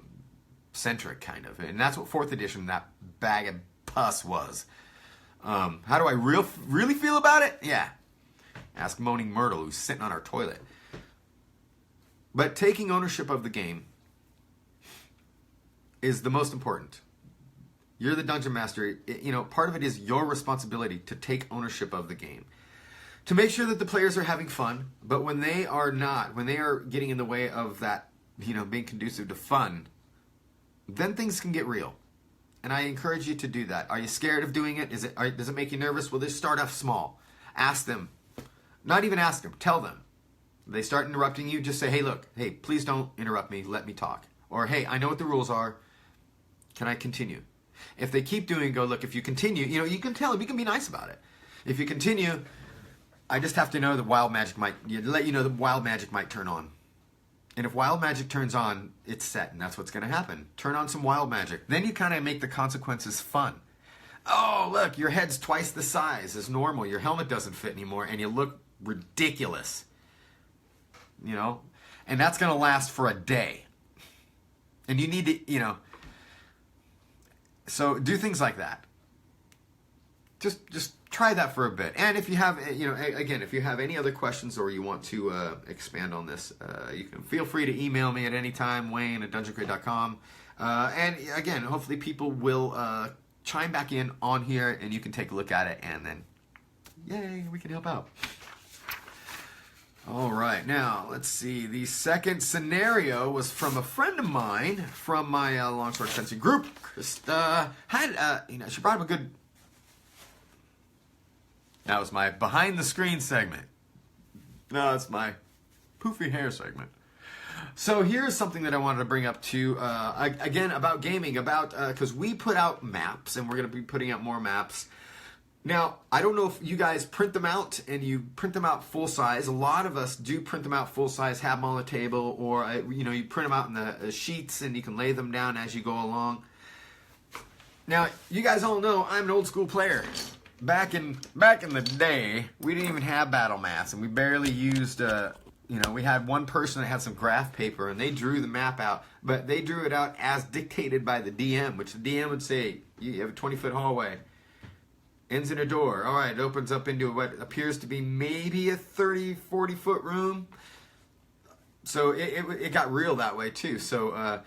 centric kind of. And that's what 4th edition, that bag of pus was. How do I really feel about it? Yeah. Ask Moaning Myrtle, who's sitting on our toilet. But taking ownership of the game is the most important. You're the dungeon master. Part of it is your responsibility to take ownership of the game. To make sure that the players are having fun, but when they are not, when they are getting in the way of that, being conducive to fun, then things can get real. And I encourage you to do that. Are you scared of doing it? Does it make you nervous? Well, just start off small. Ask them. Not even ask them. Tell them. They start interrupting you, just say, hey, look, hey, please don't interrupt me. Let me talk. Or, hey, I know what the rules are. Can I continue? If they keep doing it, go, look, if you continue, you can tell them, you can be nice about it. If you continue, I just have to know that wild magic might, let you know that wild magic might turn on. And if wild magic turns on, it's set, and that's what's going to happen. Turn on some wild magic. Then you kind of make the consequences fun. Oh, look, your head's twice the size as normal. Your helmet doesn't fit anymore, and you look ridiculous. And that's going to last for a day. And you need to, so do things like that. Just try that for a bit. And if you have, again, if you have any other questions or you want to expand on this, you can feel free to email me at any time, wayne@dungeoncrate.com. And again, hopefully people will chime back in on here and you can take a look at it and then, yay, we can help out. All right, now let's see. The second scenario was from a friend of mine from my Longsword Fencing group. Krista had, she brought up a good. That was my behind the screen segment. No, it's my poofy hair segment. So here's something that I wanted to bring up to again about gaming, because we put out maps and we're going to be putting out more maps. Now, I don't know if you guys print them out and you print them out full size. A lot of us do print them out full size, have them on the table, or you print them out in the sheets and you can lay them down as you go along. Now, you guys all know I'm an old school player. Back in the day, we didn't even have battle mats, and we barely used. We had one person that had some graph paper, and they drew the map out, but they drew it out as dictated by the DM, which the DM would say, "You have a 20-foot hallway." Ends in a door. All right, it opens up into what appears to be maybe a 30, 40-foot room. So it got real that way too. So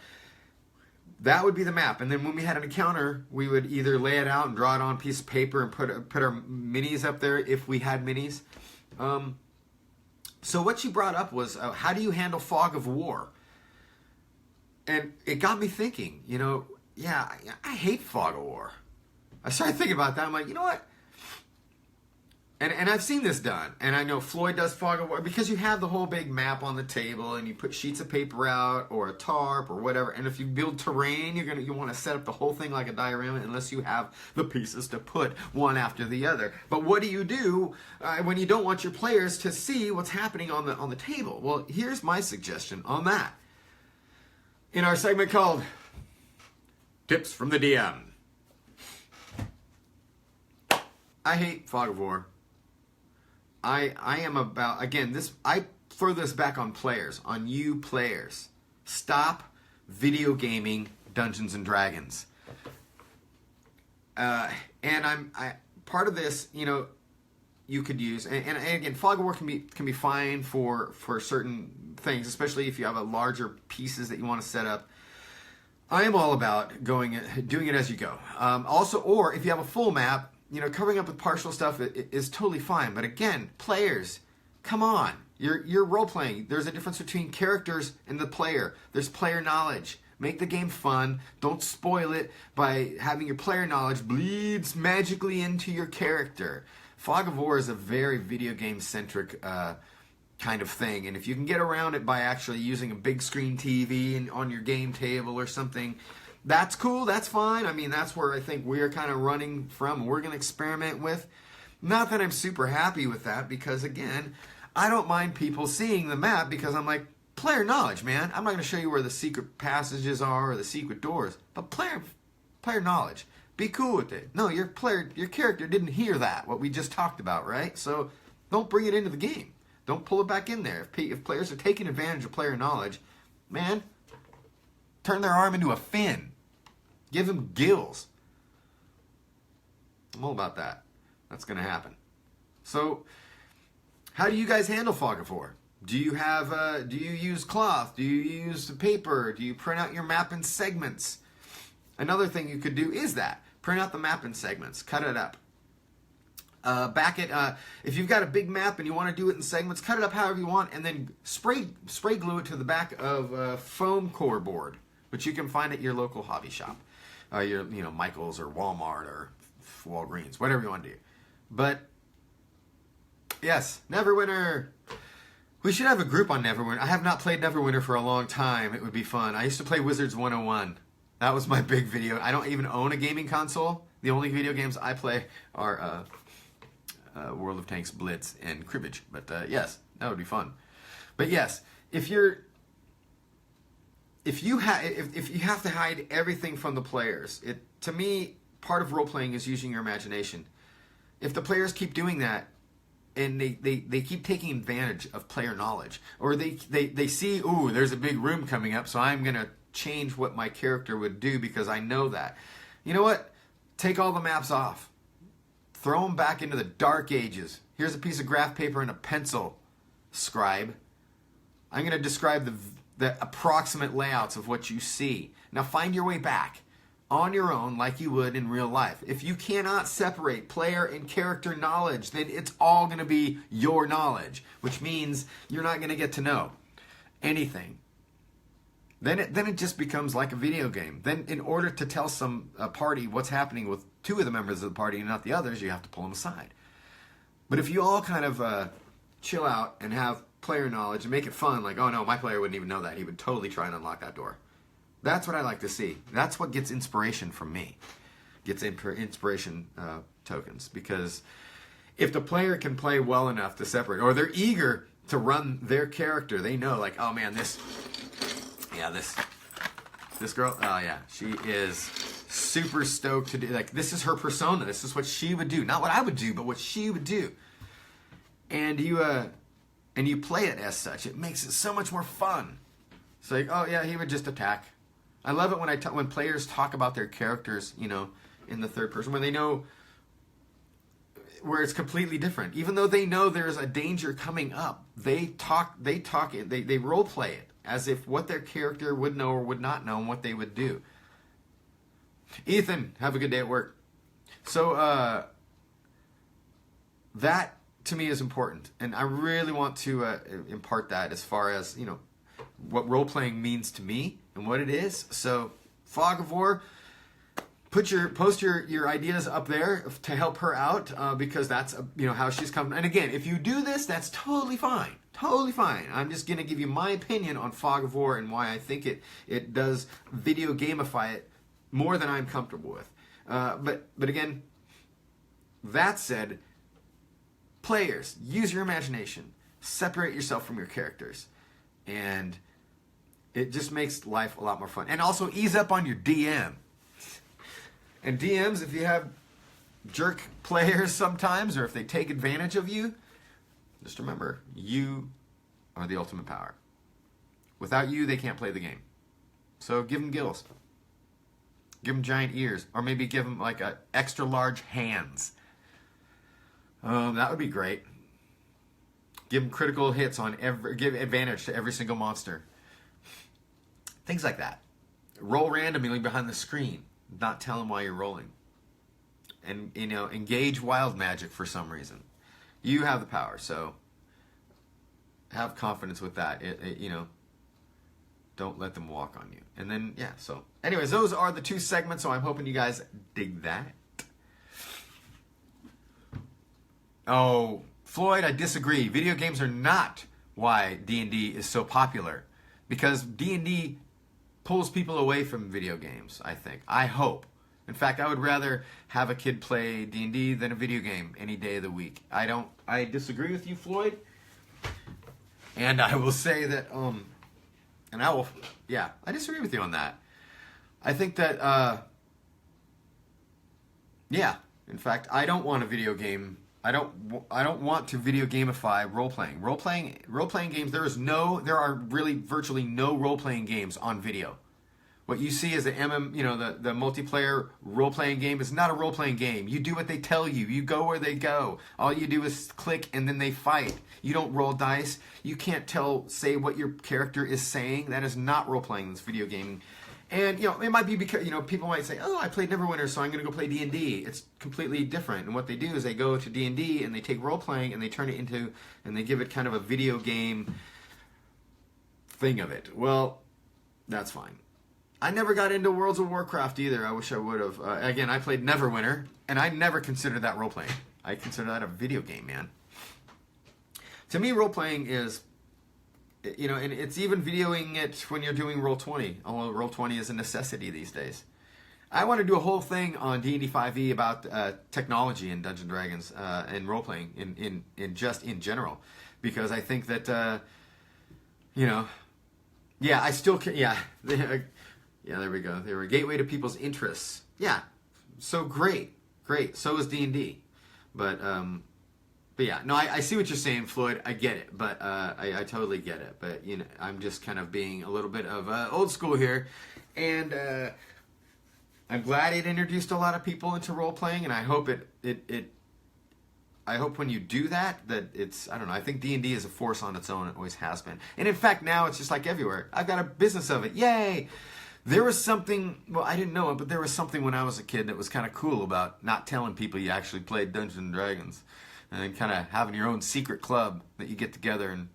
that would be the map. And then when we had an encounter, we would either lay it out and draw it on a piece of paper and put our minis up there if we had minis. So what she brought up was, how do you handle fog of war? And it got me thinking, I hate fog of war. I started thinking about that. I'm like, you know what? And I've seen this done. And I know Floyd does fog of war because you have the whole big map on the table and you put sheets of paper out or a tarp or whatever. And if you build terrain, you want to set up the whole thing like a diorama unless you have the pieces to put one after the other. But what do you do when you don't want your players to see what's happening on the table? Well, here's my suggestion on that. In our segment called Tips from the DM. I hate fog of war. I am about, again, I throw this back on players, on you players. Stop video gaming Dungeons and Dragons. And I part of this, you could use, and again, fog of war can be fine for certain things, especially if you have a larger pieces that you want to set up. I am all about doing it as you go. Also, or if you have a full map, covering up with partial stuff is totally fine. But again, players, come on. You're role-playing. There's a difference between characters and the player. There's player knowledge. Make the game fun. Don't spoil it by having your player knowledge bleeds magically into your character. Fog of War is a very video game-centric kind of thing. And if you can get around it by actually using a big screen TV on your game table or something, that's cool, that's fine. I mean, that's where I think we're kind of running from. We're going to experiment with. Not that I'm super happy with that because, again, I don't mind people seeing the map because I'm like, player knowledge, man. I'm not going to show you where the secret passages are or the secret doors. But player knowledge. Be cool with it. No, your character didn't hear that, what we just talked about, right? So don't bring it into the game. Don't pull it back in there. If players are taking advantage of player knowledge, man, turn their arm into a fin. Give them gills. I'm all about that. That's going to happen. So, how do you guys handle fog of war? Do you use cloth? Do you use paper? Do you print out your map in segments? Another thing you could do is that. Print out the map in segments. Cut it up. If you've got a big map and you want to do it in segments, cut it up however you want and then spray glue it to the back of a foam core board, which you can find at your local hobby shop. Michael's or Walmart or Walgreens, whatever you want to do. But yes, Neverwinter. We should have a group on Neverwinter. I have not played Neverwinter for a long time. It would be fun. I used to play Wizards 101. That was my big video. I don't even own a gaming console. The only video games I play are World of Tanks, Blitz, and Cribbage. But yes, that would be fun. But yes, if you have to hide everything from the players, to me, part of role playing is using your imagination. If the players keep doing that, and they keep taking advantage of player knowledge, or they see, ooh, there's a big room coming up, so I'm gonna change what my character would do because I know that. You know what? Take all the maps off. Throw them back into the dark ages. Here's a piece of graph paper and a pencil, scribe. I'm gonna describe the approximate layouts of what you see. Now find your way back on your own like you would in real life. If you cannot separate player and character knowledge, then it's all going to be your knowledge, which means you're not going to get to know anything. Then it just becomes like a video game. Then in order to tell a party what's happening with two of the members of the party and not the others, you have to pull them aside. But if you all kind of chill out and have player knowledge and make it fun, like, oh no, my player wouldn't even know that. He would totally try and unlock that door. That's what I like to see. That's what gets inspiration from me. Gets inspiration tokens. Because if the player can play well enough to separate, or they're eager to run their character, they know, like, oh man, this girl, oh yeah, she is super stoked to do, like, this is her persona. This is what she would do. Not what I would do, but what she would do. And you play it as such. It makes it so much more fun. It's like, oh yeah, he would just attack. I love it when players talk about their characters, you know, in the third person, when they know where it's completely different. Even though they know there's a danger coming up, they role play it as if what their character would know or would not know and what they would do. Ethan, have a good day at work. So that to me is important, and I really want to impart that as far as, you know, what role playing means to me and what it is. So Fog of War, post your ideas up there to help her out, because that's you know, how she's coming. And again, if you do this, that's totally fine. Totally fine. I'm just going to give you my opinion on Fog of War and why I think it does video gamify it more than I'm comfortable with. But again, that said, players, use your imagination. Separate yourself from your characters. And it just makes life a lot more fun. And also ease up on your DM. And DMs, if you have jerk players sometimes, or if they take advantage of you, just remember, you are the ultimate power. Without you, they can't play the game. So give them gills. Give them giant ears. Or maybe give them like a extra large hands. That would be great. Give them critical hits on give advantage to every single monster. Things like that. Roll randomly behind the screen. Not tell them why you're rolling. And, you know, engage wild magic for some reason. You have the power, so have confidence with that. You know, don't let them walk on you. And then, yeah, so. Anyways, those are the two segments, so I'm hoping you guys dig that. Oh, Floyd, I disagree. Video games are not why D&D is so popular. Because D&D pulls people away from video games, I think. I hope. In fact, I would rather have a kid play D&D than a video game any day of the week. I disagree with you, Floyd. And I will say that, I disagree with you on that. I think that, in fact, I don't want a video game. I don't want to video gamify role playing. Role playing games. There are really virtually no role playing games on video. What you see is the the multiplayer role playing game is not a role playing game. You do what they tell you. You go where they go. All you do is click and then they fight. You don't roll dice. You can't say what your character is saying. That is not role playing. That's video gaming. And, you know, it might be because, you know, people might say, oh, I played Neverwinter, so I'm going to go play D&D. It's completely different. And what they do is they go to D&D and they take role-playing and they turn it into, and they give it kind of a video game thing of it. Well, that's fine. I never got into Worlds of Warcraft either. I wish I would have. Again, I played Neverwinter, and I never considered that role-playing. I consider that a video game, man. To me, role-playing is you know, and it's even videoing it when you're doing Roll20, although Roll20 is a necessity these days. I want to do a whole thing on D&D 5e about technology in Dungeons & Dragons and role-playing in just in general, because I think that, you know, yeah, I still can, yeah, yeah, there we go. They were a gateway to people's interests. Yeah, so great. So is D&D. But yeah, no, I see what you're saying, Floyd. I get it, but I totally get it. But, you know, I'm just kind of being a little bit of old school here. And I'm glad it introduced a lot of people into role-playing, and I hope I hope when you do that it's, I don't know, I think D&D is a force on its own. It always has been. And in fact, now it's just like everywhere. I've got a business of it. Yay! There was something, well, I didn't know it, but there was something when I was a kid that was kind of cool about not telling people you actually played Dungeons & Dragons. And kind of having your own secret club that you get together and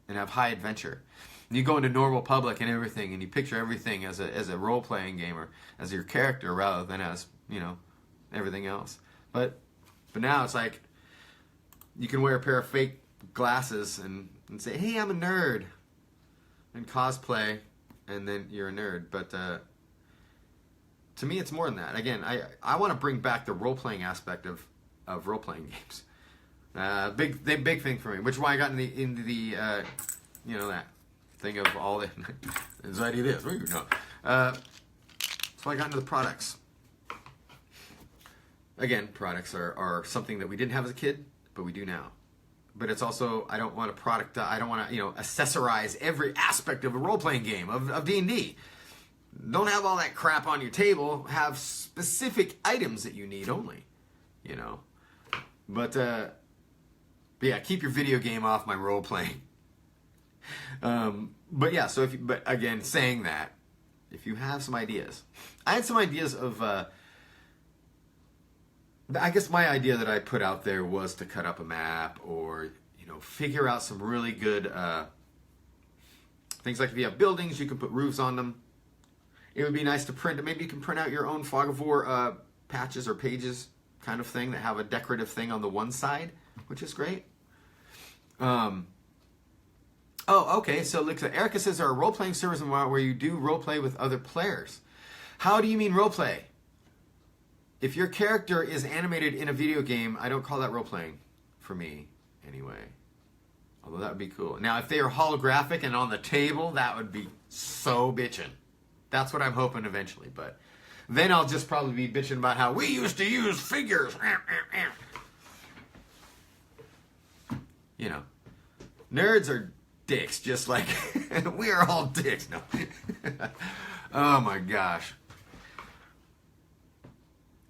have high adventure. And you go into normal public and everything, and you picture everything as a role-playing game, or as your character rather than as, you know, everything else. But now it's like, you can wear a pair of fake glasses and say, hey, I'm a nerd, and cosplay, and then you're a nerd. But to me, it's more than that. Again, I want to bring back the role-playing aspect of role-playing games. Big thing for me, which is why I got into the you know, that thing of all the anxiety this. So I got into the products. Again, products are something that we didn't have as a kid, but we do now. But it's also, I don't want a product, I don't want to, you know, accessorize every aspect of a role-playing game, of D&D. Don't have all that crap on your table. Have specific items that you need only, you know. But yeah, keep your video game off my role-playing. But yeah, so but again, saying that, if you have some ideas. I had some ideas of, I guess my idea that I put out there was to cut up a map, or, you know, figure out some really good things. Like if you have buildings, you can put roofs on them. It would be nice to print, maybe you can print out your own Fog of War patches or pages kind of thing that have a decorative thing on the one side, which is great. Oh, okay, so look, Erica says there are role-playing servers in WoW where you do role-play with other players. How do you mean role-play? If your character is animated in a video game, I don't call that role-playing, for me, anyway. Although that would be cool. Now, if they are holographic and on the table, that would be so bitchin'. That's what I'm hoping eventually, but then I'll just probably be bitching about how we used to use figures. You know, nerds are dicks, just like we are all dicks. No. Oh my gosh.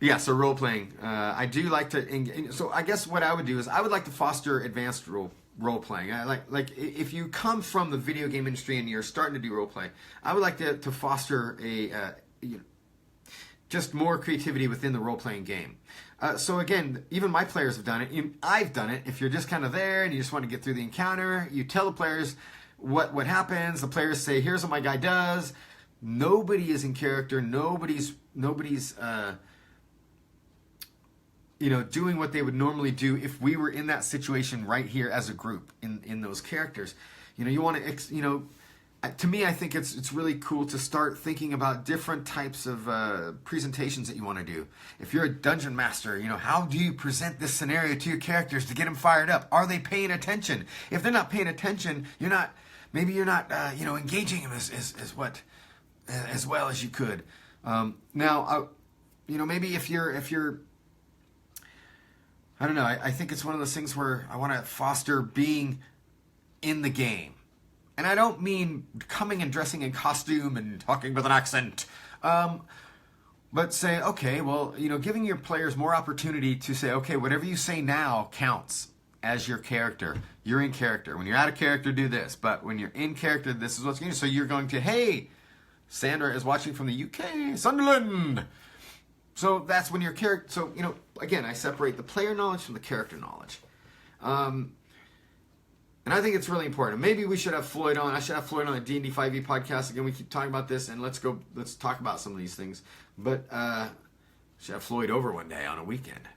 Yeah, so role playing. I do like to. So I guess what I would do is I would like to foster advanced role playing. Like if you come from the video game industry and you're starting to do role play, I would like to foster a just more creativity within the role playing game. So again, even my players have done it. I've done it. If you're just kind of there and you just want to get through the encounter, you tell the players what happens. The players say, "Here's what my guy does." Nobody is in character. Nobody's you know, doing what they would normally do if we were in that situation right here as a group in those characters. You know, you want to, you know. To me, I think it's really cool to start thinking about different types of presentations that you want to do. If you're a dungeon master, you know, how do you present this scenario to your characters to get them fired up? Are they paying attention? If they're not paying attention, maybe you're not, you know, engaging them as well as you could. Now, you know, maybe if you're, I don't know. I think it's one of those things where I want to foster being in the game. And I don't mean coming and dressing in costume and talking with an accent. But say, okay, well, you know, giving your players more opportunity to say, okay, whatever you say now counts as your character. You're in character. When you're out of character, do this. But when you're in character, this is what's going to do. So you're going to, hey, Sandra is watching from the UK, Sunderland. So that's when your character, so, you know, again, I separate the player knowledge from the character knowledge. And I think it's really important. Maybe we should have Floyd on. I should have Floyd on the D&D 5e podcast. Again, we keep talking about this, and let's talk about some of these things. But should have Floyd over one day on a weekend.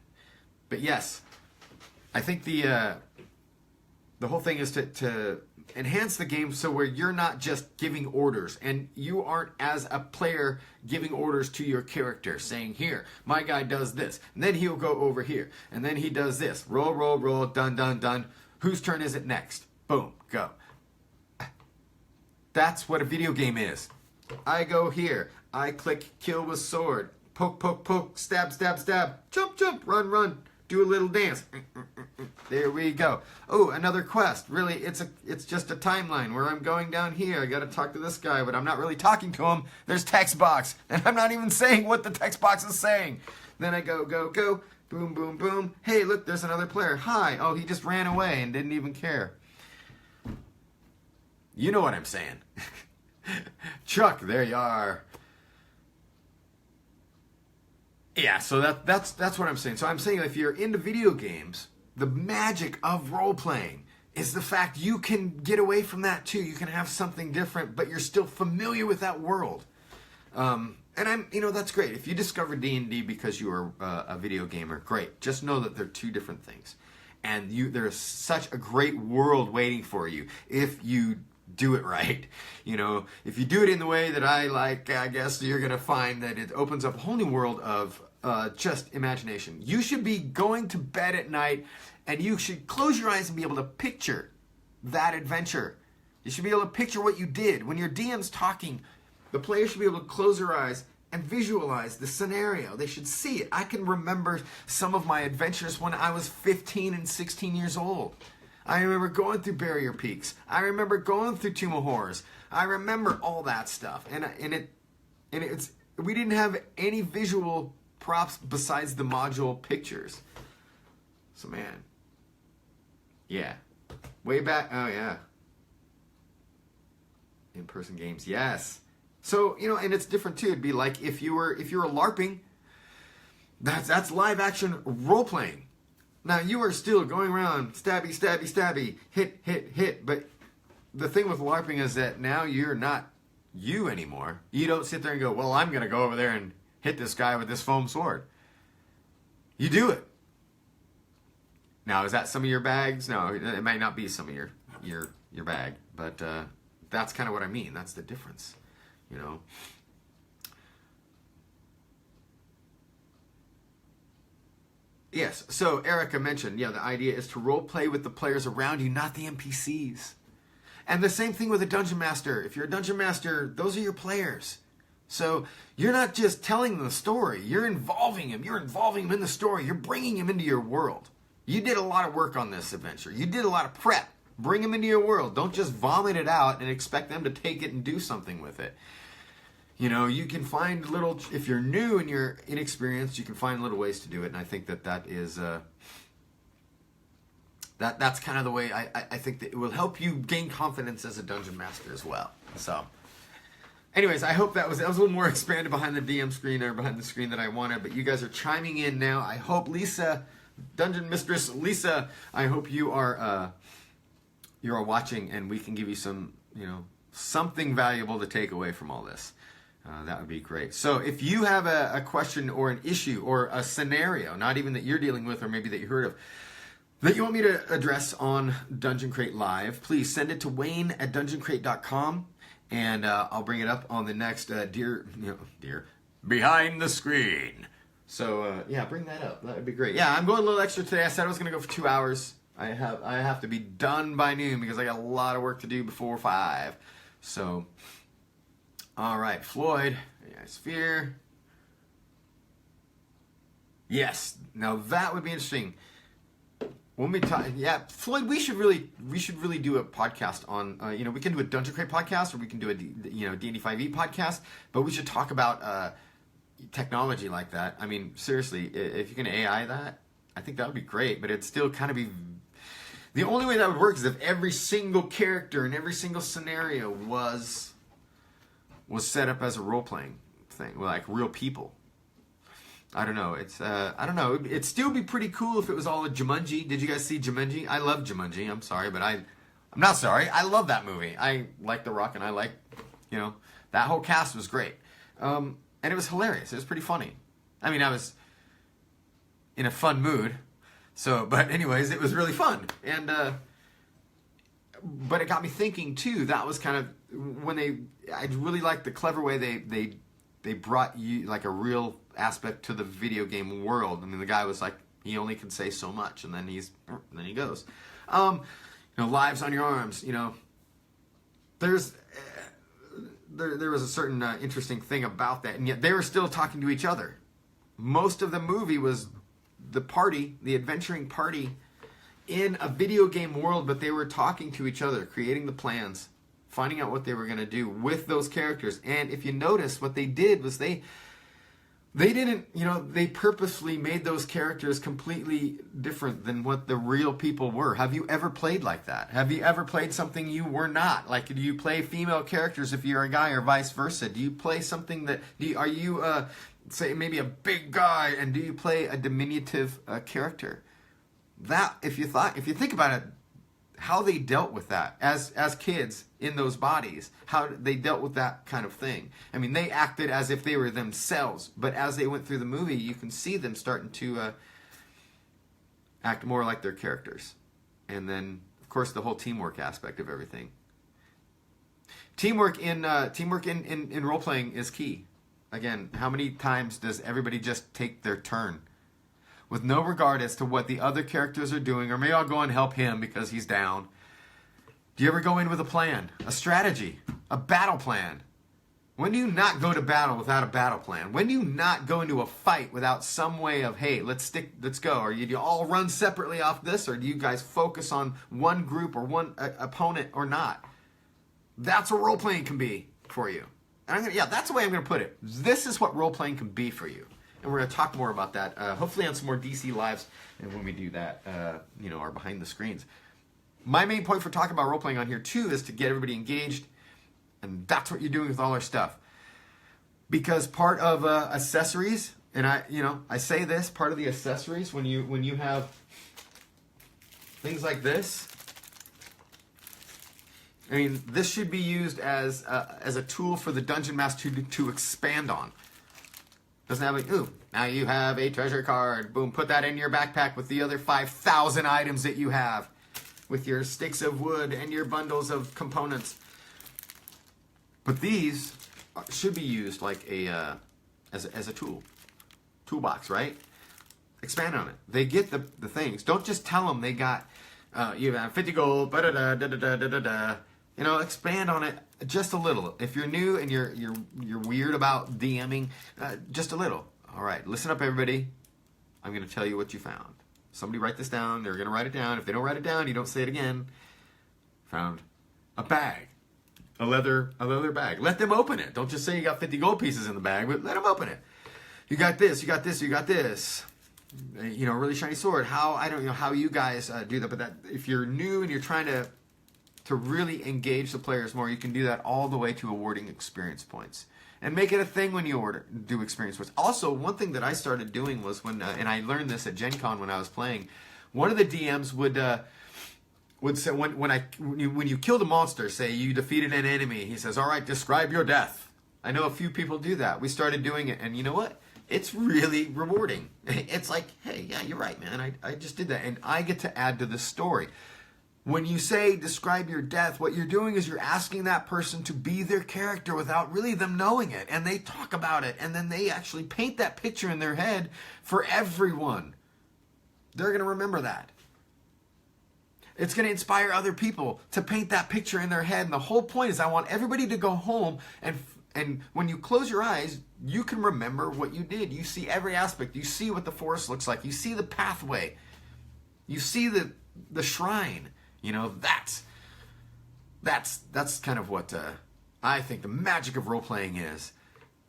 But yes, I think the whole thing is to enhance the game so where you're not just giving orders, and you aren't, as a player, giving orders to your character, saying, here, my guy does this, and then he'll go over here, and then he does this. Roll, roll, roll, done, done, done. Whose turn is it next? Boom, go. That's what a video game is. I go here. I click kill with sword. Poke, poke, poke. Stab, stab, stab. Jump, jump. Run, run. Do a little dance. There we go. Oh, another quest. Really, it's just a timeline where I'm going down here. I got to talk to this guy, but I'm not really talking to him. There's text box, and I'm not even saying what the text box is saying. Then I go, go, go. Boom, boom, boom. Hey, look, there's another player. Hi. Oh, he just ran away and didn't even care. You know what I'm saying. Chuck, there you are. Yeah, so that's what I'm saying. So I'm saying if you're into video games, the magic of role-playing is the fact you can get away from that too. You can have something different, but you're still familiar with that world. And that's great. If you discover D&D because you are a video gamer, great. Just know that they're two different things. And there's such a great world waiting for you if you do it right. If you do it in the way that I like, I guess you're going to find that it opens up a whole new world of just imagination. You should be going to bed at night and you should close your eyes and be able to picture that adventure. You should be able to picture what you did. When your DM's talking, the player should be able to close their eyes and visualize the scenario. They should see it. I can remember some of my adventures when I was 15 and 16 years old. I remember going through Barrier Peaks. I remember going through Tomb of Horrors. I remember all that stuff. We didn't have any visual props besides the module pictures. So man, yeah, way back. Oh yeah, in-person games, yes. So and it's different too. It'd be like if you were LARPing. That's live action role playing. Now, you are still going around, stabby, stabby, stabby, hit, hit, hit. But the thing with LARPing is that now you're not you anymore. You don't sit there and go, well, I'm going to go over there and hit this guy with this foam sword. You do it. Now, is that some of your bags? No, it might not be some of your bag. But that's kind of what I mean. That's the difference, Yes, so Erica mentioned, the idea is to role play with the players around you, not the NPCs. And the same thing with a dungeon master. If you're a dungeon master, those are your players. So you're not just telling them the story, you're involving him. You're involving him in the story. You're bringing him into your world. You did a lot of work on this adventure. You did a lot of prep. Bring him into your world. Don't just vomit it out and expect them to take it and do something with it. You can find little, if you're new and you're inexperienced, you can find little ways to do it. And I think that is, that's kind of the way I think that it will help you gain confidence as a dungeon master as well. So, anyways, I hope that was a little more expanded behind the DM screen or behind the screen that I wanted. But you guys are chiming in now. I hope Lisa, Dungeon Mistress Lisa, I hope you are watching and we can give you some, something valuable to take away from all this. That would be great. So if you have a question or an issue or a scenario, not even that you're dealing with or maybe that you heard of, that you want me to address on Dungeon Crate Live, please send it to wayne@dungeoncrate.com and I'll bring it up on the next Dear Behind the Screen. So bring that up. That would be great. Yeah, I'm going a little extra today. I said I was going to go for 2 hours. I have to be done by noon because I got a lot of work to do before 5. So... all right, Floyd, Sphere. Yes, now that would be interesting. When we talk, Floyd, we should really do a podcast on. We can do a Dungeon Crate podcast, or we can do a D&D 5e podcast. But we should talk about technology like that. I mean, seriously, if you can AI that, I think that would be great. But it'd still kind of be. The only way that would work is if every single character in every single scenario was set up as a role-playing thing, like real people. I don't know. I don't know. It'd still be pretty cool if it was all a Jumanji. Did you guys see Jumanji? I love Jumanji. I'm sorry, but I'm not sorry. I love that movie. I like The Rock, and I like, that whole cast was great. And it was hilarious. It was pretty funny. I mean, I was in a fun mood. So, but anyways, it was really fun. And but it got me thinking too. That was kind of when I really liked the clever way they brought you like a real aspect to the video game world. I mean, the guy was like, he only can say so much, and then he goes. Lives on your arms. There was a certain interesting thing about that, and yet they were still talking to each other. Most of the movie was the adventuring party in a video game world, but they were talking to each other, creating the plans, finding out what they were going to do with those characters. And if you notice, what they did was they didn't, they purposely made those characters completely different than what the real people were. Have you ever played like that? Have you ever played something you were not? Like, do you play female characters if you're a guy, or vice versa? Do you play something are you, say, maybe a big guy, and do you play a diminutive character? That, if you think about it, how they dealt with that as kids in those bodies, how they dealt with that kind of thing. I mean, they acted as if they were themselves, but as they went through the movie, you can see them starting to act more like their characters. And then, of course, the whole teamwork aspect of everything. Teamwork in role playing is key. Again, how many times does everybody just take their turn with no regard as to what the other characters are doing, or maybe I'll go and help him because he's down? Do you ever go in with a plan, a strategy, a battle plan? When do you not go to battle without a battle plan? When do you not go into a fight without some way of, hey, let's go? Or do you all run separately off this, or do you guys focus on one group or one opponent or not? That's what role-playing can be for you. And that's the way I'm going to put it. This is what role-playing can be for you. And we're going to talk more about that, hopefully on some more DC Lives, and when we do that, are behind the screens. My main point for talking about role-playing on here, too, is to get everybody engaged, and that's what you're doing with all our stuff. Because part of accessories, and I say this, part of the accessories, when you have things like this, I mean, this should be used as a tool for the Dungeon Master to expand on. Doesn't have like, ooh, now you have a treasure card. Boom, put that in your backpack with the other 5,000 items that you have, with your sticks of wood and your bundles of components. But these should be used like as a toolbox, right? Expand on it. They get the things. Don't just tell them they got you have 50 gold. Expand on it just a little. If you're new and you're weird about DMing, just a little. All right, listen up, everybody. I'm going to tell you what you found. Somebody write this down. They're going to write it down. If they don't write it down, you don't say it again. Found a bag, a leather bag. Let them open it. Don't just say you got 50 gold pieces in the bag, but let them open it. You got this. You got this. You got this. Really shiny sword. I don't know how you guys do that, but if you're new and you're trying to really engage the players more, you can do that all the way to awarding experience points. And make it a thing when you do experience points. Also, one thing that I started doing was and I learned this at Gen Con when I was playing, one of the DMs would say, when you killed a monster, say you defeated an enemy, he says, all right, describe your death. I know a few people do that. We started doing it, and you know what? It's really rewarding. It's like, hey, yeah, you're right, man. I just did that, and I get to add to the story. When you say describe your death, what you're doing is you're asking that person to be their character without really them knowing it. And they talk about it. And then they actually paint that picture in their head for everyone. They're going to remember that. It's going to inspire other people to paint that picture in their head. And the whole point is I want everybody to go home and when you close your eyes, you can remember what you did. You see every aspect. You see what the forest looks like. You see the pathway. You see the shrine. That's kind of what I think the magic of role-playing is.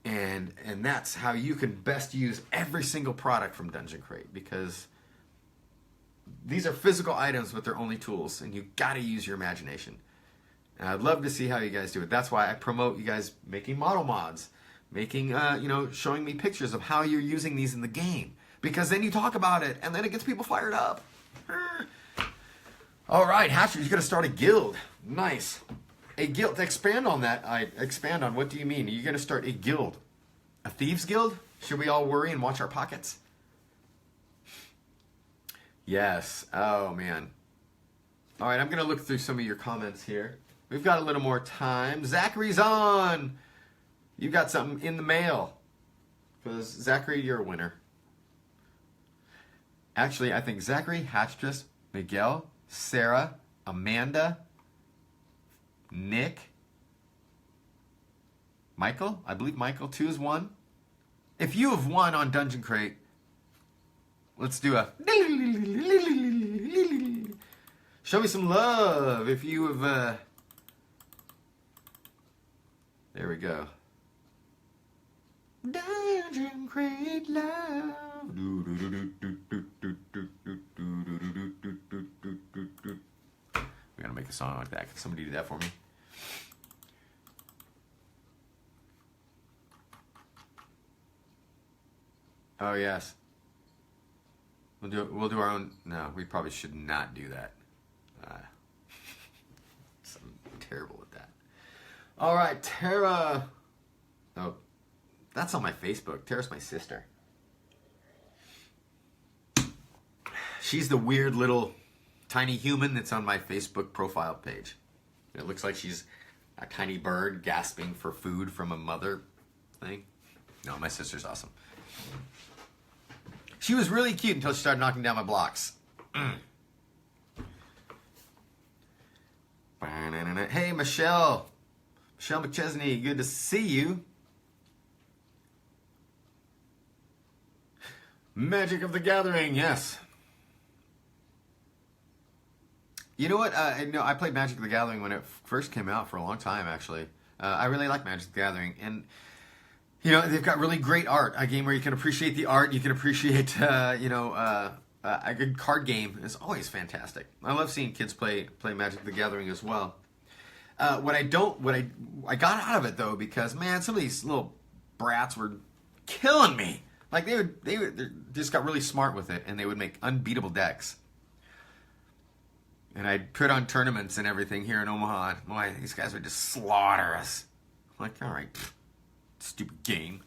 And that's how you can best use every single product from Dungeon Crate, because these are physical items, but they're only tools, and you got to use your imagination. And I'd love to see how you guys do it. That's why I promote you guys making model mods, making, showing me pictures of how you're using these in the game, because then you talk about it, and then it gets people fired up. All right, Hatcher's going to start a guild. Nice. A guild. To expand on that, what do you mean? Are you going to start a guild? A thieves guild? Should we all worry and watch our pockets? Yes. Oh, man. All right, I'm going to look through some of your comments here. We've got a little more time. Zachary's on. You got something in the mail. Because, Zachary, you're a winner. Actually, I think Zachary, Hatchtress, Miguel, Sarah, Amanda, Nick, Michael. I believe Michael, too, is one. If you have won on Dungeon Crate, let's do a... Show me some love if you have... There we go. Dungeon Crate love. We gotta make a song like that. Can somebody do that for me? Oh yes. We'll do our own. No, we probably should not do that. I'm terrible at that. All right, Tara. Oh, that's on my Facebook. Tara's my sister. She's the weird little tiny human that's on my Facebook profile page. It looks like she's a tiny bird gasping for food from a mother thing. No, my sister's awesome. She was really cute until she started knocking down my blocks. Hey, Michelle. Michelle McChesney, good to see you. Magic of the Gathering, yes. You know what? I played Magic the Gathering when it first came out for a long time, actually. I really like Magic the Gathering. And, you know, they've got really great art. A game where you can appreciate the art. You can appreciate, a good card game. It's always fantastic. I love seeing kids play Magic the Gathering as well. What I got out of it, though, because, man, some of these little brats were killing me. Like, they just got really smart with it, and they would make unbeatable decks. And I'd put on tournaments and everything here in Omaha. And boy, these guys would just slaughter us. I'm like, all right, stupid game.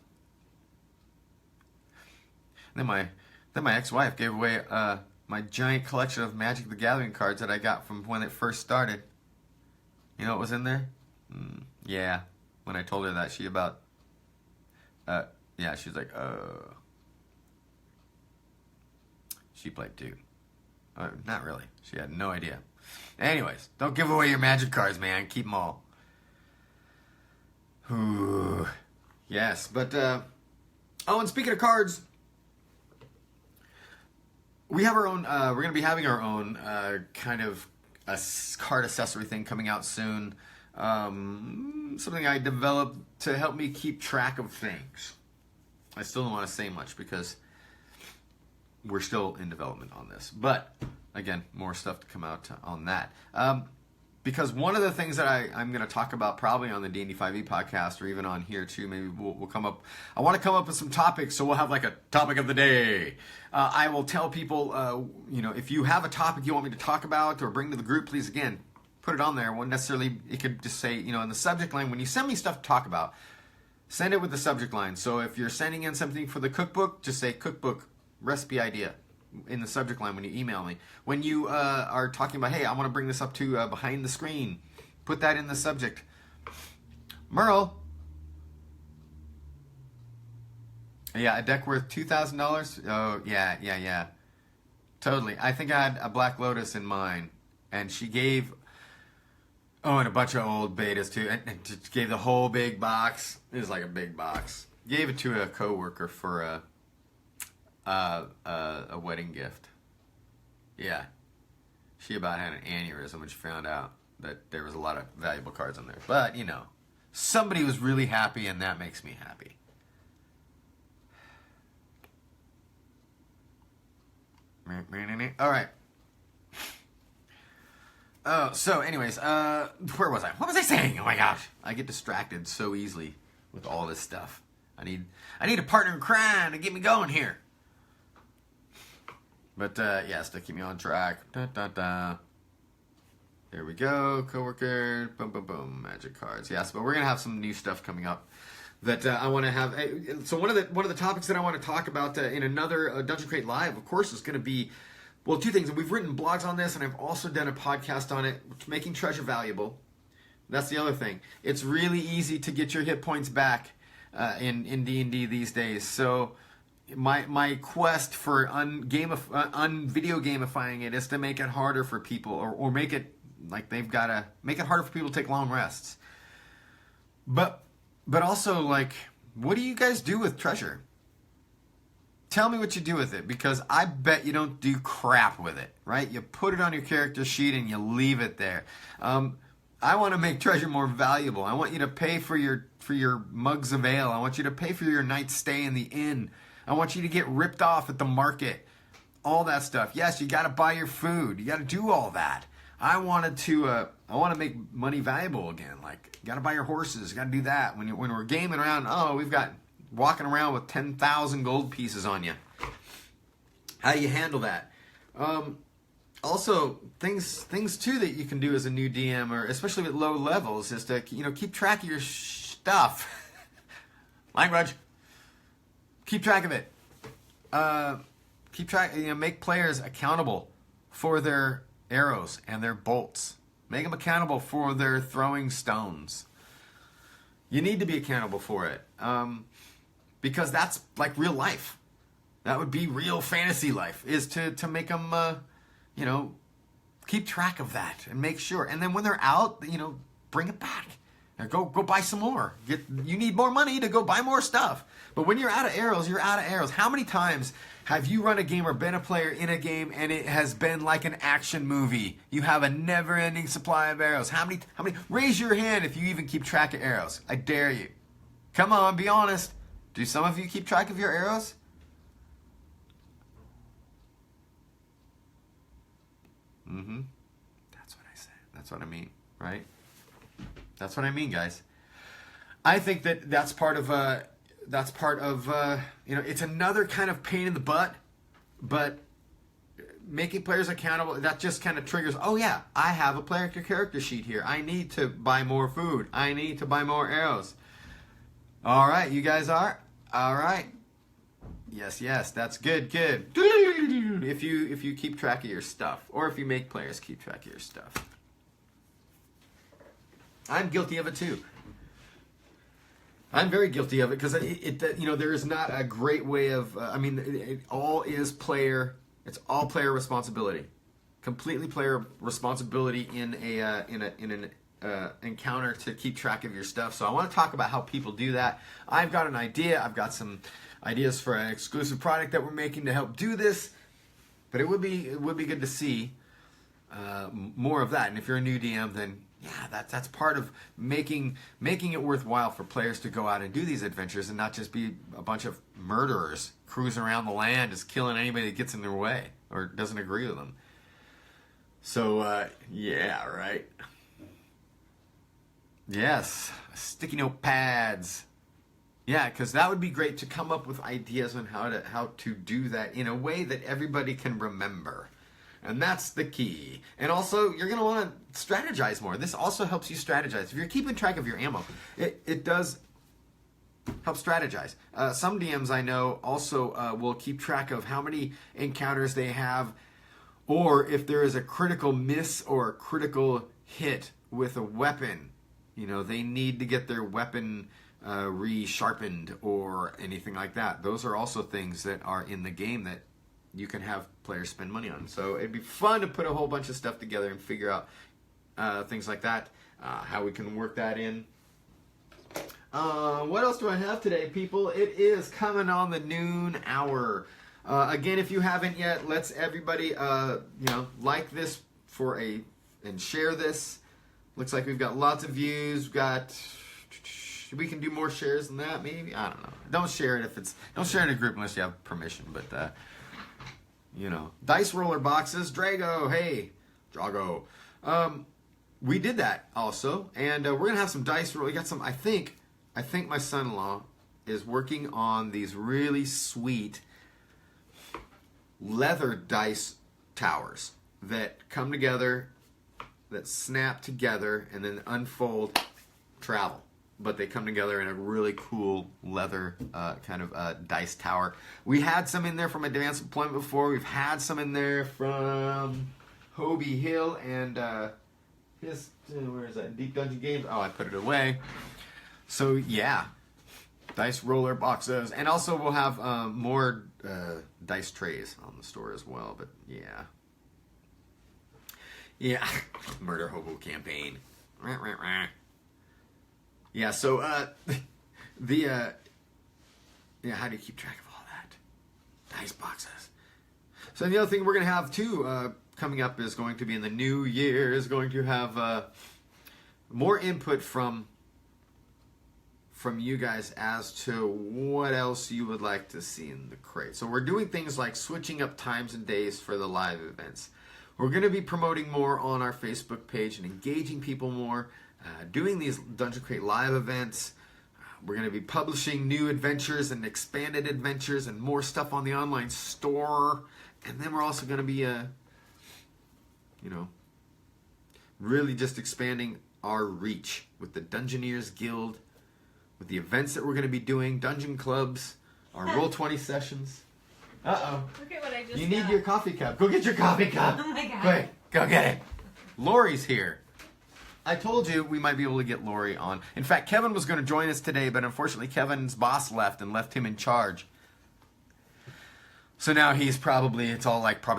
And then my ex-wife gave away my giant collection of Magic the Gathering cards that I got from when it first started. You know what was in there? Yeah. When I told her that, she was like, She played too. Not really. She had no idea. Anyways, don't give away your Magic cards, man. Keep them all. Ooh. Yes, but... and speaking of cards, we have our own... we're going to be having our own kind of a card accessory thing coming out soon. Something I developed to help me keep track of things. I still don't want to say much because... we're still in development on this. But, again, more stuff to come out on that. Because one of the things that I'm going to talk about probably on the D&D 5e podcast or even on here too, maybe we'll come up. I want to come up with some topics, so we'll have like a topic of the day. I will tell people, if you have a topic you want me to talk about or bring to the group, please, again, put it on there. Won't necessarily, it could just say, in the subject line, when you send me stuff to talk about, send it with the subject line. So if you're sending in something for the cookbook, just say cookbook recipe idea in the subject line when you email me. When you are talking about, hey, I want to bring this up to behind the screen, put that in the subject. Merle. Yeah, a deck worth $2,000? Oh, yeah. Totally. I think I had a Black Lotus in mine, and she gave, and a bunch of old betas too, and just gave the whole big box. It was like a big box. Gave it to a coworker for a wedding gift. Yeah. She about had an aneurysm when she found out that there was a lot of valuable cards on there. But, somebody was really happy, and that makes me happy. All right. Oh, so anyways, where was I? What was I saying? Oh my gosh. I get distracted so easily with all this stuff. I need a partner in crime to get me going here. But, yes, to keep me on track. There we go. Coworker. Boom, boom, boom. Magic cards. Yes, but we're going to have some new stuff coming up that I want to have. So one of the topics that I want to talk about in another Dungeon Crate Live, of course, is going to be, Well, two things. We've written blogs on this, and I've also done a podcast on it, making treasure valuable. That's the other thing. It's really easy to get your hit points back in D&D these days. So my quest for video gamifying it is to make it harder for people, or make it like they've got to make it harder for people to take long rests. But also, like, what do you guys do with treasure? Tell me what you do with it, because I bet you don't do crap with it, right? You put it on your character sheet and you leave it there. I want to make treasure more valuable. I want you to pay for your mugs of ale. I want you to pay for your night's stay in the inn. I want you to get ripped off at the market. All that stuff. Yes, you got to buy your food. You got to do all that. I want to make money valuable again. Like, you got to buy your horses. You got to do that. When we're gaming around, we've got walking around with 10,000 gold pieces on you. How do you handle that? Also, things too that you can do as a new DM, or especially at low levels, is to keep track of your stuff. Language. Keep track of it. Keep track. Make players accountable for their arrows and their bolts. Make them accountable for their throwing stones. You need to be accountable for it. Because that's like real life. That would be real fantasy life, is to make them, keep track of that and make sure. And then when they're out, bring it back. Go buy some more. You need more money to go buy more stuff. But when you're out of arrows, you're out of arrows. How many times have you run a game or been a player in a game and it has been like an action movie? You have a never-ending supply of arrows. How many? Raise your hand if you even keep track of arrows. I dare you. Come on, be honest. Do some of you keep track of your arrows? Mm-hmm. That's what I said. That's what I mean, right? That's what I mean, guys. I think that's part of it's another kind of pain in the butt, but making players accountable, that just kind of triggers, oh yeah, I have a player character sheet here. I need to buy more food. I need to buy more arrows. All right, you guys are? All right. Yes, that's good. If you keep track of your stuff, or if you make players keep track of your stuff. I'm guilty of it too. I'm very guilty of it, because there is not a great way of. It all is player. It's all player responsibility, completely player responsibility in an encounter to keep track of your stuff. So I want to talk about how people do that. I've got an idea. I've got some ideas for an exclusive product that we're making to help do this. But it would be good to see more of that. And if you're a new DM, then yeah, that's part of making it worthwhile for players to go out and do these adventures and not just be a bunch of murderers cruising around the land, just killing anybody that gets in their way or doesn't agree with them. So yeah, right. Yes, sticky note pads. Yeah, because that would be great to come up with ideas on how to do that in a way that everybody can remember. And that's the key. And also, you're going to want to strategize more. This also helps you strategize. If you're keeping track of your ammo, it does help strategize. Some DMs I know also will keep track of how many encounters they have, or if there is a critical miss or a critical hit with a weapon. They need to get their weapon resharpened or anything like that. Those are also things that are in the game that you can have players spend money on. So it'd be fun to put a whole bunch of stuff together and figure out things like that, how we can work that in. What else do I have today, people? It is coming on the noon hour. Again, if you haven't yet, let's everybody like this and share this. Looks like we've got lots of views. We can do more shares than that, maybe. I don't know. Don't share it don't share it in a group unless you have permission. But dice roller boxes, Drago. Hey, Drago. We did that also, and we're gonna have some dice roll. We got some. I think my son-in-law is working on these really sweet leather dice towers that come together, that snap together, and then unfold, travel. but they come together in a really cool leather kind of dice tower. We had some in there from Advanced Deployment before. We've had some in there from Hobie Hill and his, where is that? Deep Dungeon Games. Oh, I put it away. So yeah, dice roller boxes, and also we'll have more dice trays on the store as well. But yeah, Murder Hobo Campaign. Yeah, so how do you keep track of all that? Dice boxes. So the other thing we're going to have too coming up is going to be in the new year is going to have more input from you guys as to what else you would like to see in the crate. So we're doing things like switching up times and days for the live events. We're going to be promoting more on our Facebook page and engaging people more, doing these Dungeon Crate live events. We're going to be publishing new adventures and expanded adventures and more stuff on the online store. And then we're also going to be, really just expanding our reach with the Dungeoneers Guild, with the events that we're going to be doing, dungeon clubs, our Roll20 sessions. Uh-oh. Look at what I just You need your coffee cup. Go get your coffee cup. Oh my God. Quick, go get it. Lori's here. I told you we might be able to get Lori on. In fact, Kevin was going to join us today, but unfortunately Kevin's boss left and left him in charge. So now he's probably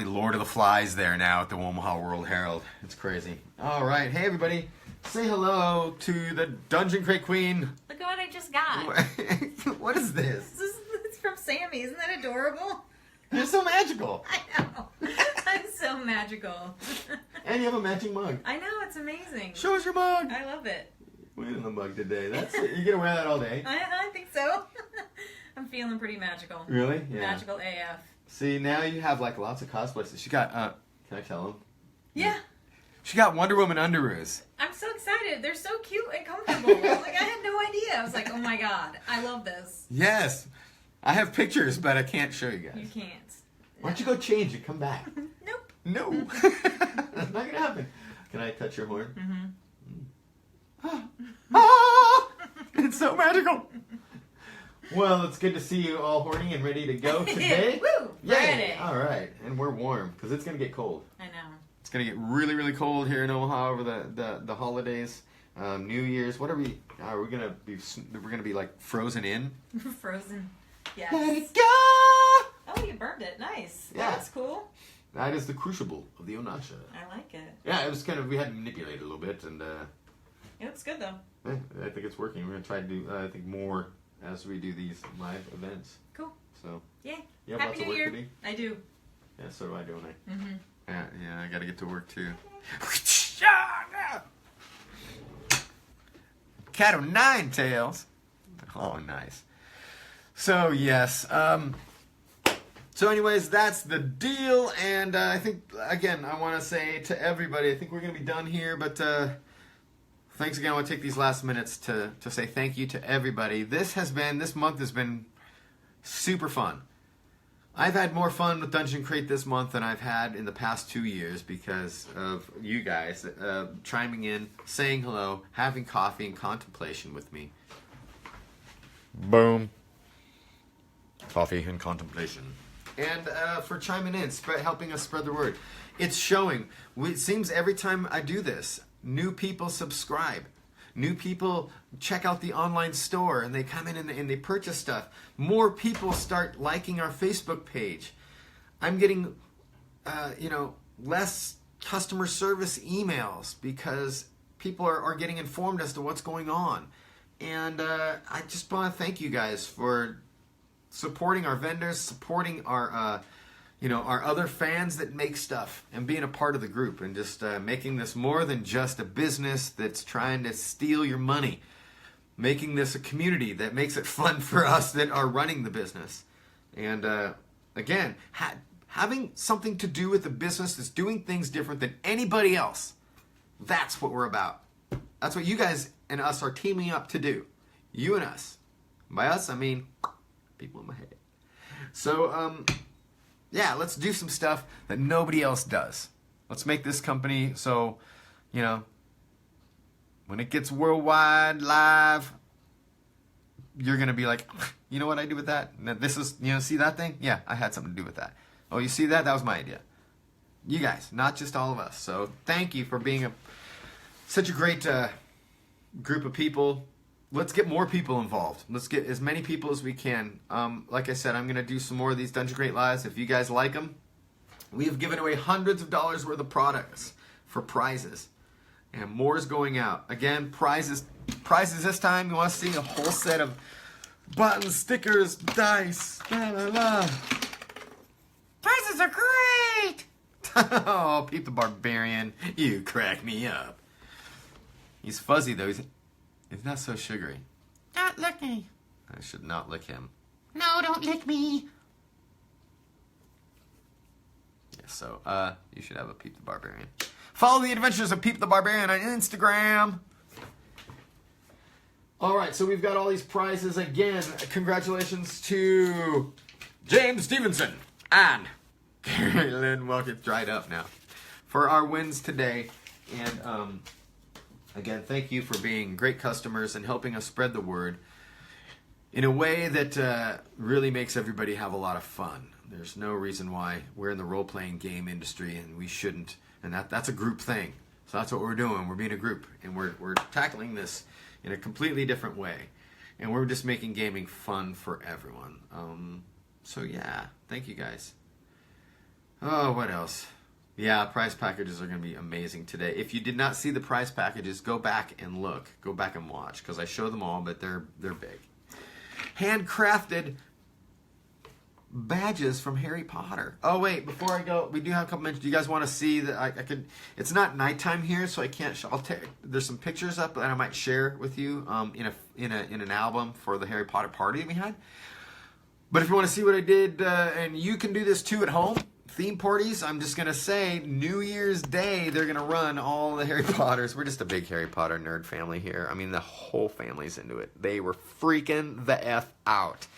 Lord of the Flies there now at the Omaha World Herald. It's crazy. All right. Hey, everybody. Say hello to the Dungeon Crate Queen. Look at what I just got. What is this? It's from Sammy. Isn't that adorable? You're so magical. I know. I'm so magical. And you have a matching mug. I know. It's amazing. Show us your mug. I love it. Wearing the mug today. That's it. You gonna wear that all day? I think so. I'm feeling pretty magical. Really? Yeah. Magical AF. See, now you have lots of cosplays. She got, can I tell them? Yeah. She got Wonder Woman underoos. I'm so excited. They're so cute and comfortable. I had no idea. I was like, oh my God, I love this. Yes. I have pictures, but I can't show you guys. You can't. Why don't you go change and come back? Nope. No. That's not going to happen. Can I touch your horn? Mm-hmm. Ah! It's so magical. Well, it's good to see you all horny and ready to go today. Woo! Ready. All right. And we're warm because it's going to get cold. I know. It's going to get really, really cold here in Omaha over the holidays. New Year's. What are we? We're going to be like frozen in. Frozen. Yes. Let it go! Oh, you burned it. Nice. Yeah. That's cool. That is the crucible of the Onasha. I like it. Yeah, it was we had to manipulate it a little bit, and It looks good, though. I think it's working. We're going to try to do, more as we do these live events. Cool. So, Yeah. you have Happy lots New of work Year. to do? I do. Yeah, so do I, don't I? Mm-hmm. Yeah, I got to get to work, too. Cat o' nine tails. Oh, nice. So, yes. So anyways, that's the deal. And I think, again, I want to say to everybody, I think we're going to be done here. But thanks again. I want to take these last minutes to say thank you to everybody. This month has been super fun. I've had more fun with Dungeon Crate this month than I've had in the past 2 years because of you guys chiming in, saying hello, having coffee and contemplation with me. Boom. Coffee and contemplation. And for chiming in, helping us spread the word. It's showing. It seems every time I do this, new people subscribe. New people check out the online store and they come in and they purchase stuff. More people start liking our Facebook page. I'm getting, less customer service emails because people are getting informed as to what's going on. And I just want to thank you guys for supporting our vendors, supporting our other fans that make stuff, and being a part of the group, and just making this more than just a business that's trying to steal your money. Making this a community that makes it fun for us that are running the business. And again, having something to do with the business that's doing things different than anybody else. That's what we're about. That's what you guys and us are teaming up to do. You and us. By us, I mean people in my head. So, yeah, let's do some stuff that nobody else does. Let's make this company so, when it gets worldwide, live, you're going to be like, you know what I do with that? This is, see that thing? Yeah, I had something to do with that. Oh, you see that? That was my idea. You guys, not just all of us. So thank you for being such a great group of people. Let's get more people involved. Let's get as many people as we can. Like I said, I'm going to do some more of these Dungeon Great Lives. If you guys like them, we have given away hundreds of dollars worth of products for prizes. And more is going out. Again, prizes this time. You want to see a whole set of buttons, stickers, dice, la la la. Prizes are great! Oh, Pete the Barbarian, you crack me up. He's fuzzy though. He's not so sugary. Don't lick me. I should not lick him. No, don't lick me. Yeah, so you should have a Pete the Barbarian. Follow the adventures of Pete the Barbarian on Instagram. All right, so we've got all these prizes again. Congratulations to James Stevenson and Carrie Lynn. Well, it's dried up now for our wins today. And again, thank you for being great customers and helping us spread the word in a way that really makes everybody have a lot of fun. There's no reason why we're in the role-playing game industry and we shouldn't. And that's a group thing. So that's what we're doing. We're being a group. And we're tackling this in a completely different way. And we're just making gaming fun for everyone. So yeah, thank you guys. Oh, what else? Yeah, prize packages are going to be amazing today. If you did not see the prize packages, go back and look. Go back and watch. Because I show them all, but they're big. Handcrafted badges from Harry Potter. Oh wait, before I go, we do have a couple mentions. Do you guys want to see that? I could. It's not nighttime here, so I can't. There's some pictures up that I might share with you in an album for the Harry Potter party we had. But if you want to see what I did, and you can do this too at home, theme parties. I'm just gonna say New Year's Day they're gonna run all the Harry Potters. We're just a big Harry Potter nerd family here. I mean, the whole family's into it. They were freaking the F out.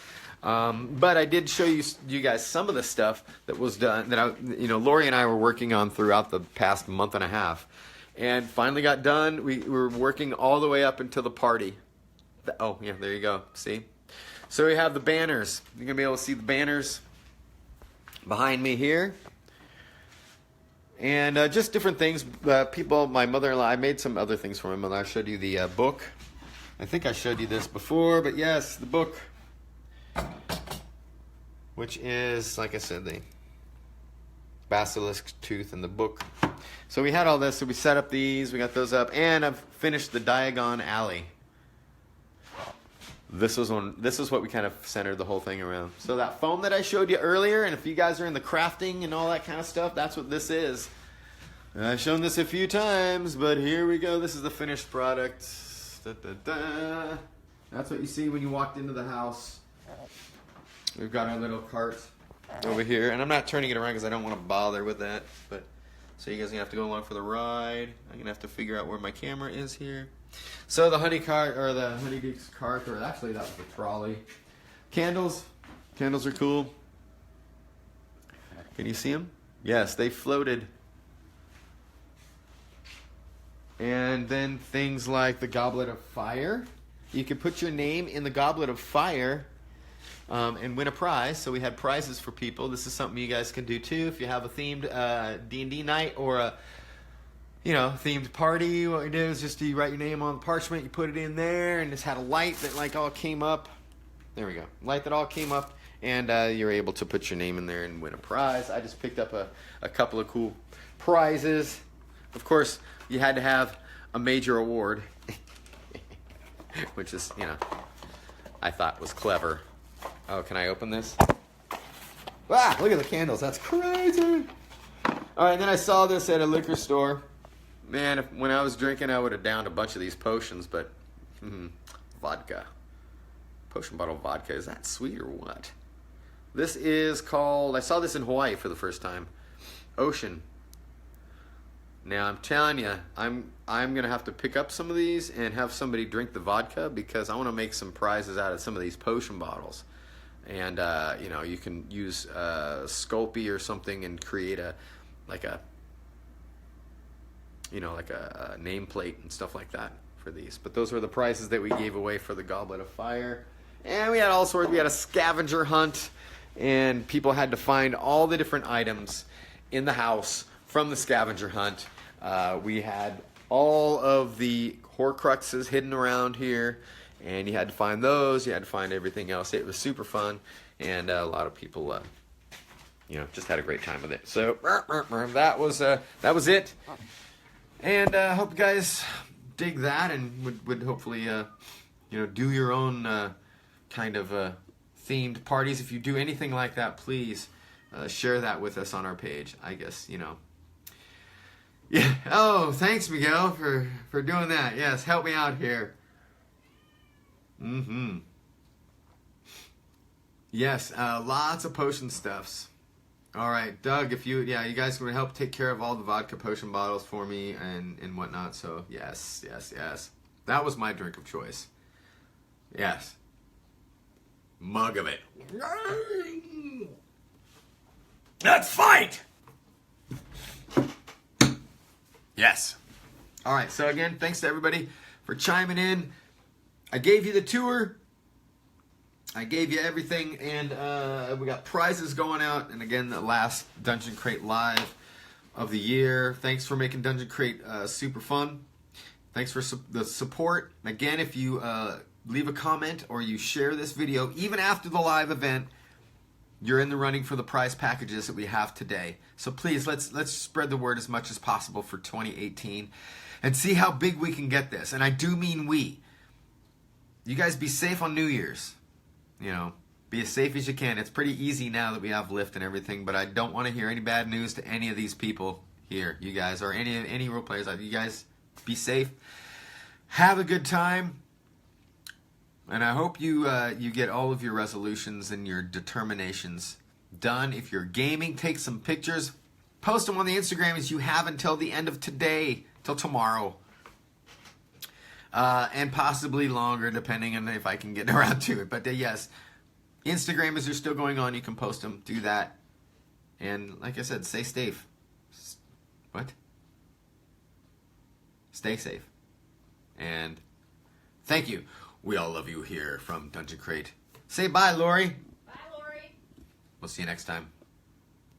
But I did show you guys some of the stuff that was done that Lori and I were working on throughout the past month and a half, and finally got done. We were working all the way up until the party. Oh yeah, there you go. See, so we have the banners. You're gonna be able to see the banners behind me here, and just different things. People, my mother-in-law. I made some other things for my mother. I showed you the book. I think I showed you this before, but yes, the book. Which is, like I said, the basilisk tooth in the book. So we had all this, so we set up these, we got those up, and I've finished the Diagon Alley. This is what we kind of centered the whole thing around. So that foam that I showed you earlier, and if you guys are in the crafting and all that kind of stuff, that's what this is. And I've shown this a few times, but here we go. This is the finished product. Da, da, da. That's what you see when you walked into the house. We've got our little cart over here, and I'm not turning it around because I don't want to bother with that. But so you guys are gonna have to go along for the ride. I'm gonna have to figure out where my camera is here. So the honey cart, or the honeydeek's cart, or actually that was the trolley. Candles are cool. Can you see them? Yes, they floated. And then things like the Goblet of Fire. You can put your name in the Goblet of Fire. And win a prize. So we had prizes for people. This is something you guys can do too if you have a themed D&D night or a themed party. What you do is just you write your name on the parchment, you put it in there, and just had a light that all came up. There we go. Light that all came up, and you're able to put your name in there and win a prize. I just picked up a couple of cool prizes. Of course, you had to have a major award, which is I thought was clever. Oh, can I open this? Wow, look at the candles. That's crazy. All right, then I saw this at a liquor store. Man, when I was drinking, I would have downed a bunch of these potions, but vodka. Potion bottle vodka. Is that sweet or what? This is called, I saw this in Hawaii for the first time. Ocean. Now, I'm telling you, I'm going to have to pick up some of these and have somebody drink the vodka because I want to make some prizes out of some of these potion bottles. And, you can use Sculpey or something and create a nameplate and stuff like that for these. But those were the prizes that we gave away for the Goblet of Fire. And we had all sorts. We had a scavenger hunt, and people had to find all the different items in the house from the scavenger hunt. We had all of the Horcruxes hidden around here, and you had to find those. You had to find everything else. It was super fun, and a lot of people, just had a great time with it. So that was it, and hope you guys dig that, and would hopefully do your own kind of themed parties. If you do anything like that, please share that with us on our page. I guess Yeah. Oh, thanks, Miguel, for doing that. Yes, help me out here. Yes, lots of potion stuffs. All right, Doug, if you guys would help take care of all the vodka potion bottles for me and whatnot. So yes. That was my drink of choice. Yes. Mug of it. Let's fight! Yes. All right, so again, thanks to everybody for chiming in. I gave you the tour. I gave you everything, and we got prizes going out. And again, the last Dungeon Crate Live of the year. Thanks for making Dungeon Crate super fun. Thanks for the support. Again, if you leave a comment or you share this video, even after the live event, you're in the running for the prize packages that we have today. So please, let's spread the word as much as possible for 2018 and see how big we can get this. And I do mean we. You guys be safe on New Year's. Be as safe as you can. It's pretty easy now that we have Lyft and everything, but I don't want to hear any bad news to any of these people here, you guys, or any role players. You guys be safe. Have a good time. And I hope you get all of your resolutions and your determinations done. If you're gaming, take some pictures. Post them on the Instagram as you have until the end of today, till tomorrow. And possibly longer, depending on if I can get around to it. But yes, Instagram, as they're still going on, you can post them. Do that. And like I said, stay safe. What? Stay safe. And thank you. We all love you here from Dungeon Crate. Say bye, Lori. Bye, Lori. We'll see you next time.